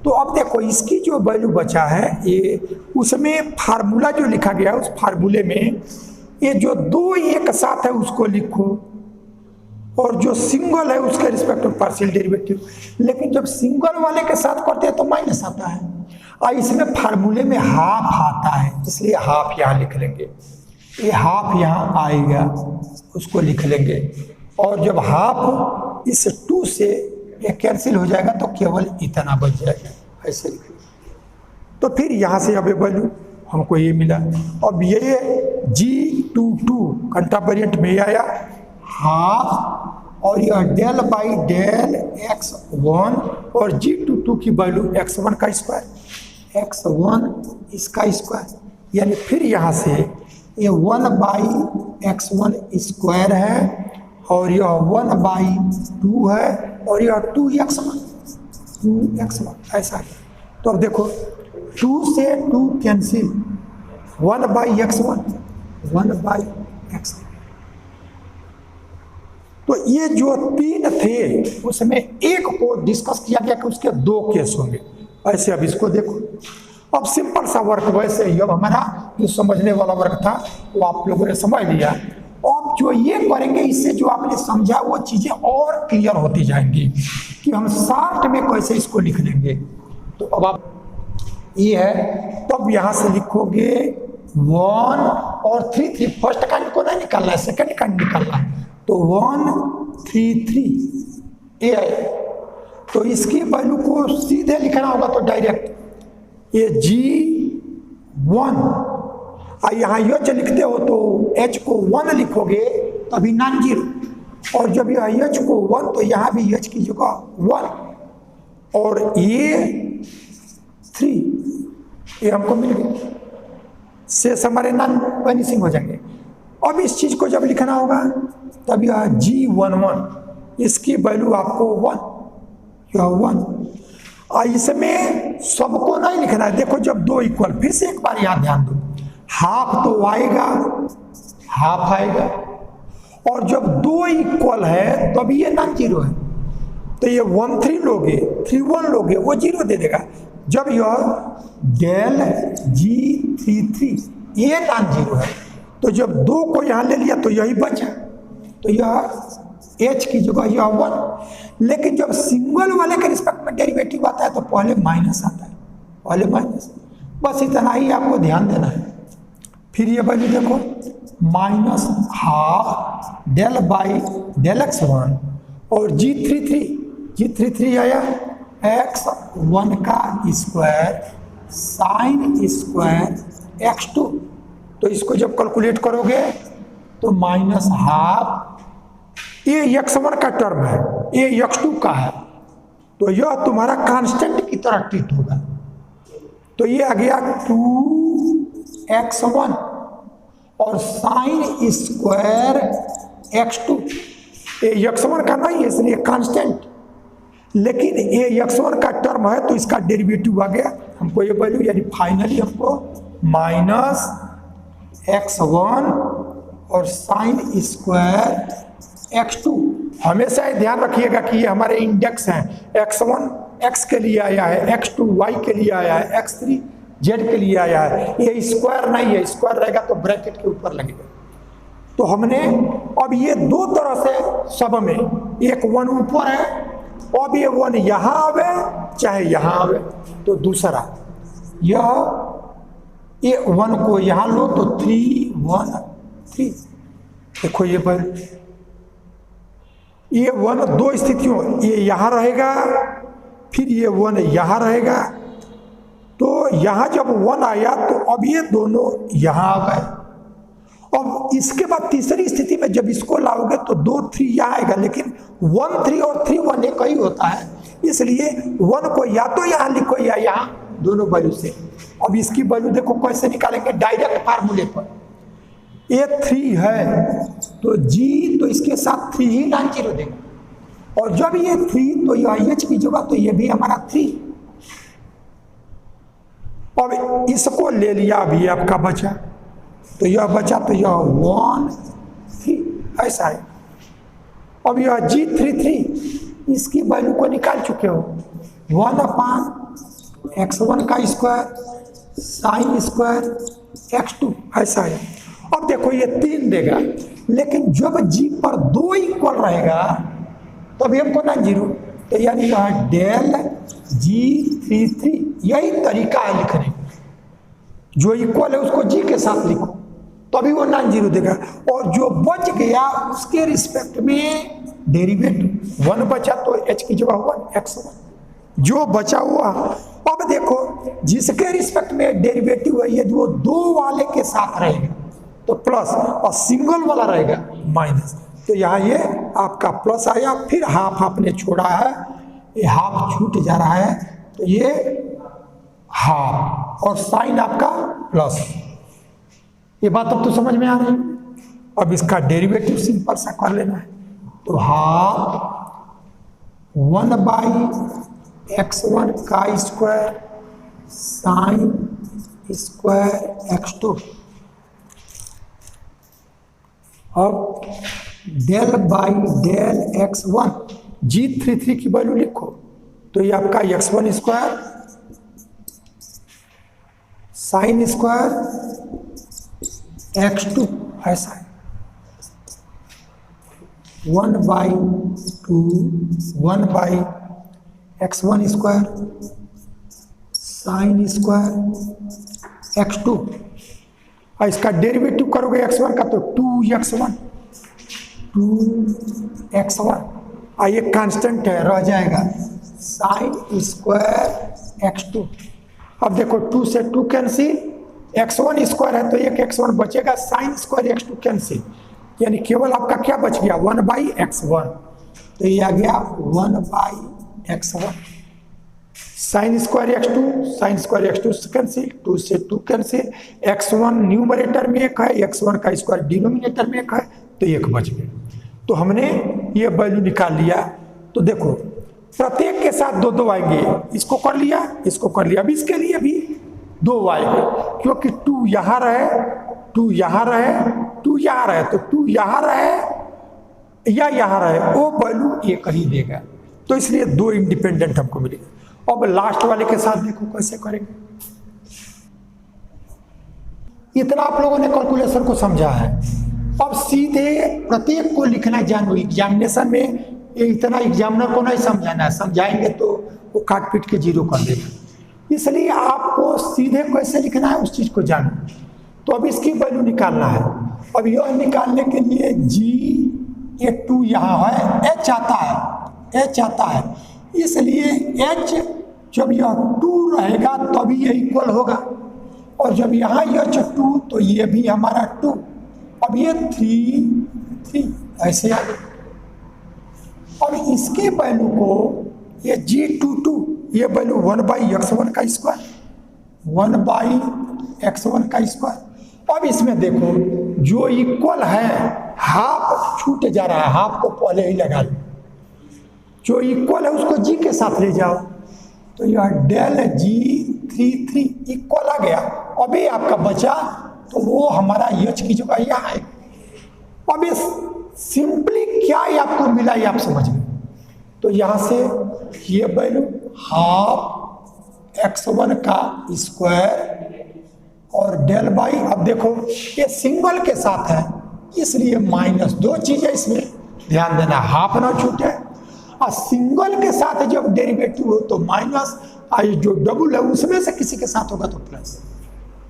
S1: तो अब देखो इसकी जो वैल्यू बचा है, ये उसमें फार्मूला जो लिखा गया उस फार्मूले में ये जो दो एक साथ है उसको लिखो, और जो सिंगल है उसके रिस्पेक्ट में पार्शियल डेरिवेटिव। लेकिन जब सिंगल वाले के साथ करते हैं तो माइनस आता है, और इसमें फार्मूले में हाफ आता है, इसलिए हाफ यहाँ लिख लेंगे, ये हाफ यहाँ आएगा, उसको लिख लेंगे। और जब हाफ इस 2 से ये कैंसिल हो जाएगा तो केवल इतना बच जाएगा, ऐसे लिख लेंगे। तो फिर यहाँ से अब वैल्यू हमको ये मिला। अब ये G22 कंट्रावेरिएंट में आया हाफ, और यह डेल बाई डेल x1, और G22 की वैल्यू x1 का स्क्वायर, x1 इसका स्क्वायर, यानी फिर यहाँ से ये 1 बाई x1 स्क्वायर है, और यह 1 बाई 2 है, और यह 2x1 ऐसा है। तो अब देखो 2 से 2 cancel, 1 by x1 1 by x1। तो ये जो 3 थे उसमें एक को डिस्कस किया गया कि उसके 2 केस होंगे ऐसे। अब इसको देखो, अब सिंपल सा वर्क वैसे ही, अब हमारा जो समझने वाला वर्क था वो आप लोगों ने समझ लिया। अब जो ये करेंगे इससे जो आपने समझा वो चीजें और क्लियर होती जाएंगी कि हम शॉर्ट में कैसे इसको लिख लेंगे। तो अब आप ये है, तब यहां से लिखोगे 1 और 3 3, फर्स्ट काइंड को नहीं निकालना है, सेकंड काइंड निकालना है। तो 1 3 3 ये है, तो इसकी वैल्यू को सीधे लिखना होगा तो डायरेक्ट ये G1, यहाँ H लिखते हो तो H को 1 लिखोगे तभी नॉन जीरो, और जब यह H को 1 तो यहाँ भी H की जगह 1, और ये 3 ये हमको मिल गया, शेष हमारे नॉन वैनिशिंग हो जाएंगे। अब इस चीज को जब लिखना होगा तब यह G11 इसकी वैल्यू आपको 1, यह 1। इसमें सबको नहीं लिखना है, देखो जब 2 इक्वल, फिर से एक बार यहाँ ध्यान दो, हाफ तो आएगा, हाफ आएगा, और जब 2 इक्वल है तब ये नॉन जीरो है, तो ये 1 3 लोगे, 3 1 लोगे, वो जीरो दे देगा। जब यह डेल G33 ये नॉन जीरो है, तो जब 2 को यहाँ ले लिया तो यही बचा, तो यह H की जगह यह 1। लेकिन जब सिंगल वाले के रिस्पेक्ट में डेरिवेटिव आता है तो पहले माइनस आता है, पहले माइनस, बस इतना ही आपको ध्यान देना है। फिर ये वैल्यू देखो minus half del by del x1, और G33 आया x1 का स्क्वायर साइन स्क्वायर x2। तो इसको जब कैलकुलेट करोगे तो माइनस हाफ, ये x1 का टर्म है, ये x2 का है, तो यह तुम्हारा कांस्टेंट की तरह ट्रीट होगा। तो ये आ गया 2x1 और साइन स्क्वायर x2, ये x1 का नहीं है इसलिए कांस्टेंट, लेकिन ये x1 का टर्म है तो इसका डेरिवेटिव आ गया हमको ये वैल्यू, यानी फाइनली हमको माइनस x1 और साइन स्क्वायर x2। हमेशा ये ध्यान रखिएगा कि ये हमारे इंडेक्स हैं, x1 x के लिए आया है, x2 y के लिए आया है, x3 z के लिए आया है, ये स्क्वायर नहीं है, स्क्वायर रहेगा तो ब्रैकेट के ऊपर लगेगा। तो हमने अब ये 2 तरह से सब में, एक 1 ऊपर है, अब ये 1 यहाँ आवे चाहे यहाँ आवे, तो दूसरा ये 1 को यहाँ लो तो 3 1 3, देखो ये पर ये 1 2 स्थितियों, ये यहाँ रहेगा फिर ये 1 यहाँ रहेगा, तो यहाँ जब 1 आया तो अब ये दोनों यहाँ आ गए। अब इसके बाद तीसरी स्थिति में जब इसको लाओगे तो 2 3 यहाँ आएगा, लेकिन 1 3 और 3 1 एक ही होता है, इसलिए 1 को या तो यहाँ लिखो या यहाँ दोनों वैल्यू से। अब इसकी वैल्यू देखो कैसे निकालेंगे, डायरेक्ट फार्मूले पर। ये 3 है तो जी तो इसके साथ 3 ही नॉन जीरो देगा, और जब ये 3 तो यह एच की जगह तो ये भी हमारा 3। अब इसको ले लिया, अभी आपका बचा तो यह बचा, तो यह 1 3 ऐसा है। अब यह G33 इसकी वैल्यू को निकाल चुके हो, 1/x1 का स्क्वायर साइन स्क्वायर x2 ऐसा है। अब देखो ये 3 देगा, लेकिन जब G पर 2 इक्वल रहेगा तभी हमको नॉन जीरो, तो यानी यह डेल G33 यही तरीका है लिखने का, जो इक्वल है उसको G के साथ लिखो तभी वो नॉन जीरो देगा, और जो बच गया उसके रिस्पेक्ट में डेरिवेटिव 1 बचा तो h की जगह 1 x1 जो बचा हुआ। अब देखो जिसके रिस्पेक्ट में डेरिवेटिव है यदि वो 2 वाले के साथ रहेगा तो प्लस, और सिंगल वाला रहेगा माइनस, तो यहाँ ये आपका प्लस आया, फिर हाफ आपने छोड़ा है, ये हाफ छूट जा रहा है तो ये हाफ, और साइन आपका प्लस। ये बात अब तो समझ में आ रही है। अब इसका डेरिवेटिव सिंपल सा कर लेना है, तो हाफ 1/x1 का स्क्वायर साइन स्क्वायर x2। अब del by del x1 G33 की वैल्यू लिखो, तो ये आपका x1 square sine square x2 ऐसा है, 1/2 1/x1 square sine square x2, और इसका डेरिवेटिव करोगे x1 का तो 2x1 और ये कांस्टेंट है रह जाएगा साइन स्क्वायर x2। अब देखो 2 से 2 कैंसिल, x1 स्क्वायर है तो एक x1 बचेगा, साइन स्क्वायर x2 कैंसिल, यानी केवल आपका क्या बच गया 1/x1, तो ये आ गया 1/x1 sign square x2 cancel, 2 से 2 कैंसिल, x1 न्यूमरेटर में एक है, x1 का स्क्वायर डिनोमिनेटर में एक है, तो एक बच गया। तो हमने ये वैल्यू निकाल लिया। तो देखो प्रत्येक के साथ 2 आएंगे, इसको कर लिया, इसको कर लिया, अब इसके लिए भी 2 आएंगे, क्योंकि 2 यहाँ रहे, 2 यहाँ रहे, 2 यहाँ रहे, तो 2 यहाँ रहे या यहाँ रहे वो वैल्यू एक ही देगा, तो इसलिए 2 इंडिपेंडेंट हमको मिलेगा। अब लास्ट वाले के साथ देखो कैसे करेंगे। इतना आप लोगों ने कैलकुलेशन को समझा है, अब सीधे प्रत्येक को लिखना जानो। एग्जामिनेशन में ये इतना एग्जामिनर को नहीं समझाना है, समझाएंगे तो वो काट पीट के 0 कर देगा, इसलिए आपको सीधे कैसे लिखना है उस चीज को जानो। तो अब इसकी वैल्यू निकालना है। अब यह निकालने के लिए G ये 2 यहाँ है, H आता है, इसलिए H जब यह 2 रहेगा तभी ये इक्वल होगा, और जब यहाँ H 2 तो ये भी हमारा 2, अब ये 3 ऐसे आ गया। अब इसके वैल्यू को ये G22 ये वैल्यू 1/x1 का स्क्वायर 1/x1 का स्क्वायर। अब इसमें देखो जो इक्वल है हाफ छूट जा रहा है, हाफ को पहले ही लगा लो, जो इक्वल है उसको G के साथ ले जाओ, तो यह डेल G33 इक्वल आ गया। अभी आपका बचा तो वो हमारा H की जगह यहाँ है। अब इस सिंपली क्या ये आपको मिला ये आप समझ गए, तो यहाँ से ये वैल्यू हाफ x1 का स्क्वायर और डेल बाई, अब देखो ये सिंगल के साथ है इसलिए माइनस, 2 चीजें इसमें ध्यान देना, हाफ ना छूटे, और सिंगल के साथ जब डेरिवेटिव हो तो माइनस, और जो डबल है उसमें से किसी के साथ होगा तो प्लस,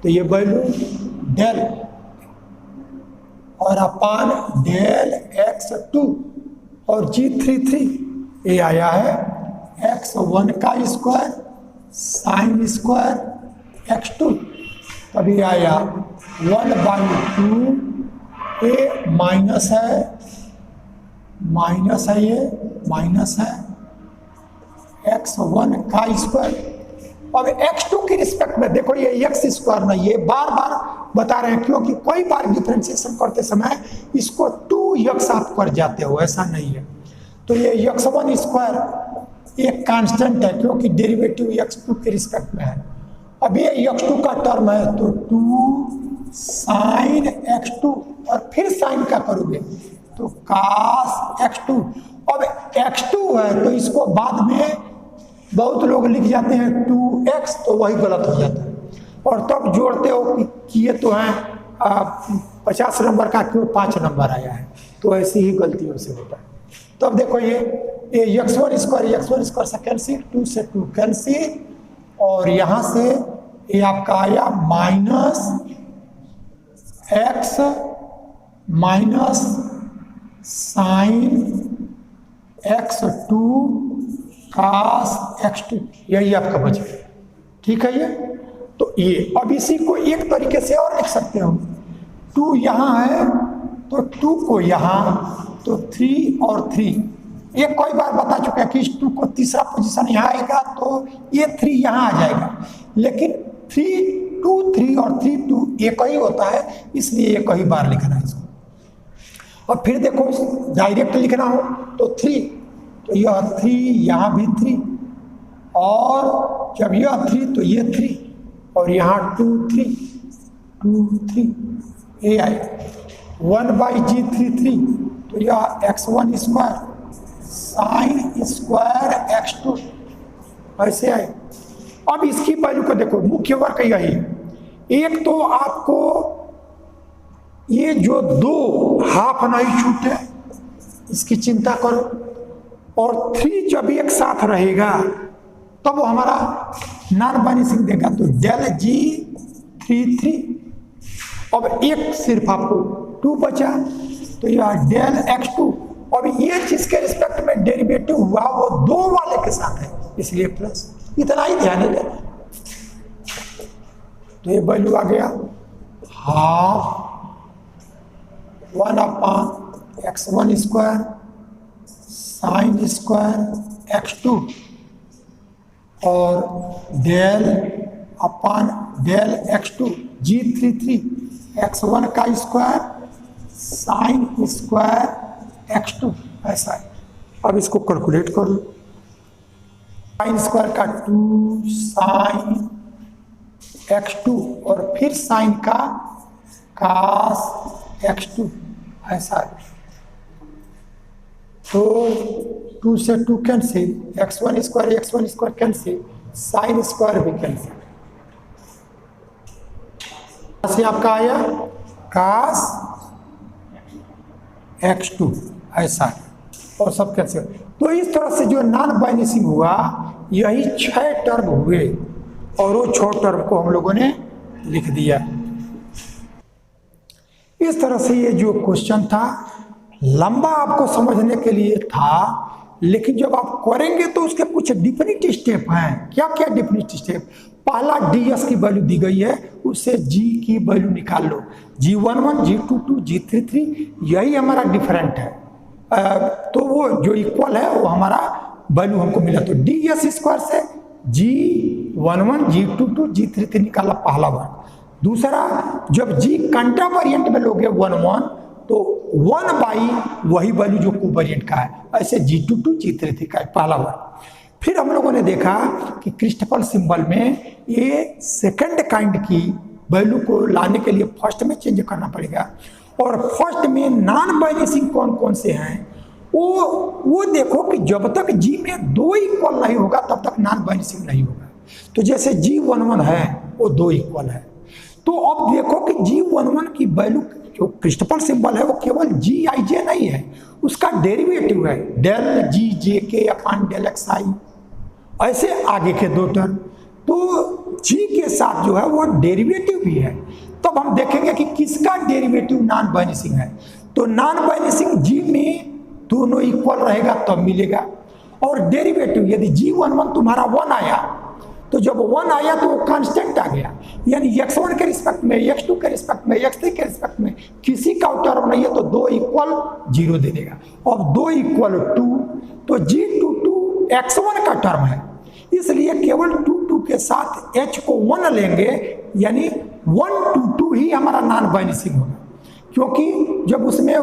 S1: तो ये वैल्यू डेल और अपान डेल x2 और G33 ये आया है x1 का स्क्वायर साइन स्क्वायर x2, तभी आया 1/2 ये माइनस है ये माइनस है x1 का स्क्वायर अब x2 के रिस्पेक्ट में देखो ये x स्क्वायर नहीं, ये बार बार बता रहे हैं क्योंकि कोई बार डिफरेंशिएशन करते समय इसको 2x आप कर जाते हो, ऐसा नहीं है। तो ये x1 स्क्वायर एक कांस्टेंट है क्योंकि डेरिवेटिव x2 के रिस्पेक्ट में है। अब ये x2 का टर्म है तो 2 साइन x2 और फिर साइन का करोगे तो cos x2। अब x2 है तो इसको बाद में बहुत लोग लिख जाते हैं 2x, तो वही गलत हो जाता है और तब जोड़ते हो कि ये तो है 50 नंबर का क्यों 5 नंबर आया है, तो ऐसी ही गलतियों से होता है। तो अब देखो ये x1 स्क्वायर से कैंसिल, 2 से 2 कैंसिल और यहाँ से ये आपका आया minus x minus sine x2 cos x2, यही आपका बच गया। ठीक है ये, तो ये अब इसी को एक तरीके से और लिख सकते हो, 2 यहाँ है तो 2 को यहाँ, तो 3 और 3, ये कई बार बता चुका है कि इस 2 को तीसरा पोजीशन यहाँ आएगा तो ये 3 यहाँ आ जाएगा, लेकिन 3 2 3 और 3 2 एक ही होता है, इसलिए एक ही बार लिखना है इसको। और फिर देखो डायरेक्ट लिखना हो तो 3, तो यह 3 यहाँ भी 3 और जब यह 3 तो ये 3 और यहाँ 2 3 2 3, ये आए 1/g3 तो यह x1 square sine square x2 ऐसे आए। अब इसकी वैल्यू को देखो, मुख्य वर्क यही है, एक तो आपको ये जो 2 हाफ नहीं छूटे इसकी चिंता करो, और 3 जब एक साथ रहेगा तब वो हमारा नॉन वानिशिंग देगा, तो डेल g3 अब एक सिर्फ आपको 2 बचा तो यह डेल x2। अब ये चीज के रिस्पेक्ट में डेरिवेटिव हुआ वो 2 वाले के साथ है, इसलिए प्लस, इतना ही ध्यान देना। तो ये वैल्यू आ गया half 1/x1 square sine square x2 और del upon del x2 g3 x1 का स्क्वायर साइन स्क्वायर x2 ऐसा है। अब इसको कैलकुलेट कर लो, साइन स्क्वायर का 2 साइन x2 और फिर साइन का cos x2 ऐसा है। तो 2 से 2 cancel, x1 square cancel, sine square भी कैंसिल, से आपका आया cos x2 ऐसा है और सब कैंसिल। तो इस तरह से जो नॉन वानिशिंग हुआ यही 6 टर्म हुए और वो 6 टर्म को हम लोगों ने लिख दिया। इस तरह से ये जो क्वेश्चन था लंबा आपको समझने के लिए था, लेकिन जब आप करेंगे तो उसके कुछ डिफरेंट स्टेप हैं। क्या क्या डिफरेंट स्टेप? पहला ds की वैल्यू दी गई है, उससे g की वैल्यू निकाल लो, g11 g22 g33 यही हमारा डिफरेंट है, तो वो जो इक्वल है वो हमारा वैल्यू हमको मिला। तो ds स्क्वायर से g11 g22 g33 निकाला पहला वर्ग। दूसरा, जब g कंट्रावेरिएंट में लोगे 1 तो 1 वही वैल्यू जो कोवेरिएंट का है, ऐसे g22 g33 का पहला वर्ग। फिर हम लोगों ने देखा कि क्रिस्टफल सिंबल में ये सेकंड काइंड की वैल्यू को लाने के लिए फर्स्ट में चेंज करना पड़ेगा, और फर्स्ट में नॉन वानिशिंग कौन कौन से हैं वो देखो कि जब तक g में 2 इक्वल नहीं होगा तब तक नॉन वानिशिंग नहीं होगा। तो जैसे g11 है वो 2 इक्वल है, तो अब देखो कि g11 की वैल्यू जो क्रिस्टफल सिंबल है वो केवल gij नहीं है, उसका डेरिवेटिव है del gj upon del xi, ऐसे आगे के 2 टर्म। तो g के साथ जो है वो डेरिवेटिव भी है, तब हम देखेंगे कि किसका डेरिवेटिव नॉन वानिशिंग है। तो नॉन वानिशिंग g में दोनों इक्वल रहेगा तब मिलेगा, और डेरिवेटिव यदि g11 तुम्हारा 1 आया तो जब 1 आया तो वो कांस्टेंट आ गया, यानी x1 के रिस्पेक्ट में, x2 के रिस्पेक्ट में, x3 के रिस्पेक्ट में किसी का टर्म नहीं है तो 2 इक्वल 0 दे देगा। और 2 इक्वल 2 तो g22 x1 का टर्म है, इसलिए केवल 2 2 के साथ h को 1 लेंगे, यानी 1 2 2 ही हमारा नॉन वानिशिंग होगा, क्योंकि जब उसमें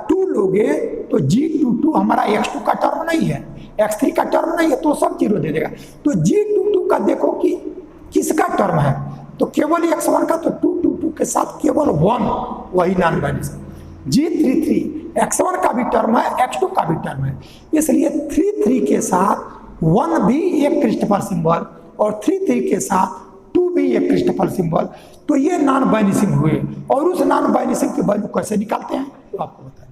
S1: 2 लोगे तो G22 हमारा x2 का टर्म नहीं है, x3 का टर्म नहीं है, तो सब 0 दे देगा। तो G22 का देखो कि किसका टर्म है, तो केवल x1 का, तो 222 के साथ केवल 1 वही नॉन वानिशिंग। G33 x1 का भी टर्म है, x2 का भी टर्म है, इसलिए 33 के साथ 1 भी एक क्रिस्टोफर सिंबल और 33 के साथ 2 भी एक क्रिस्टोफर सिंबल। तो ये नॉन वानिशिंग हुए, और उस नॉन वानिशिंग की वैल्यू कैसे निकालते हैं तो आपको बताएं।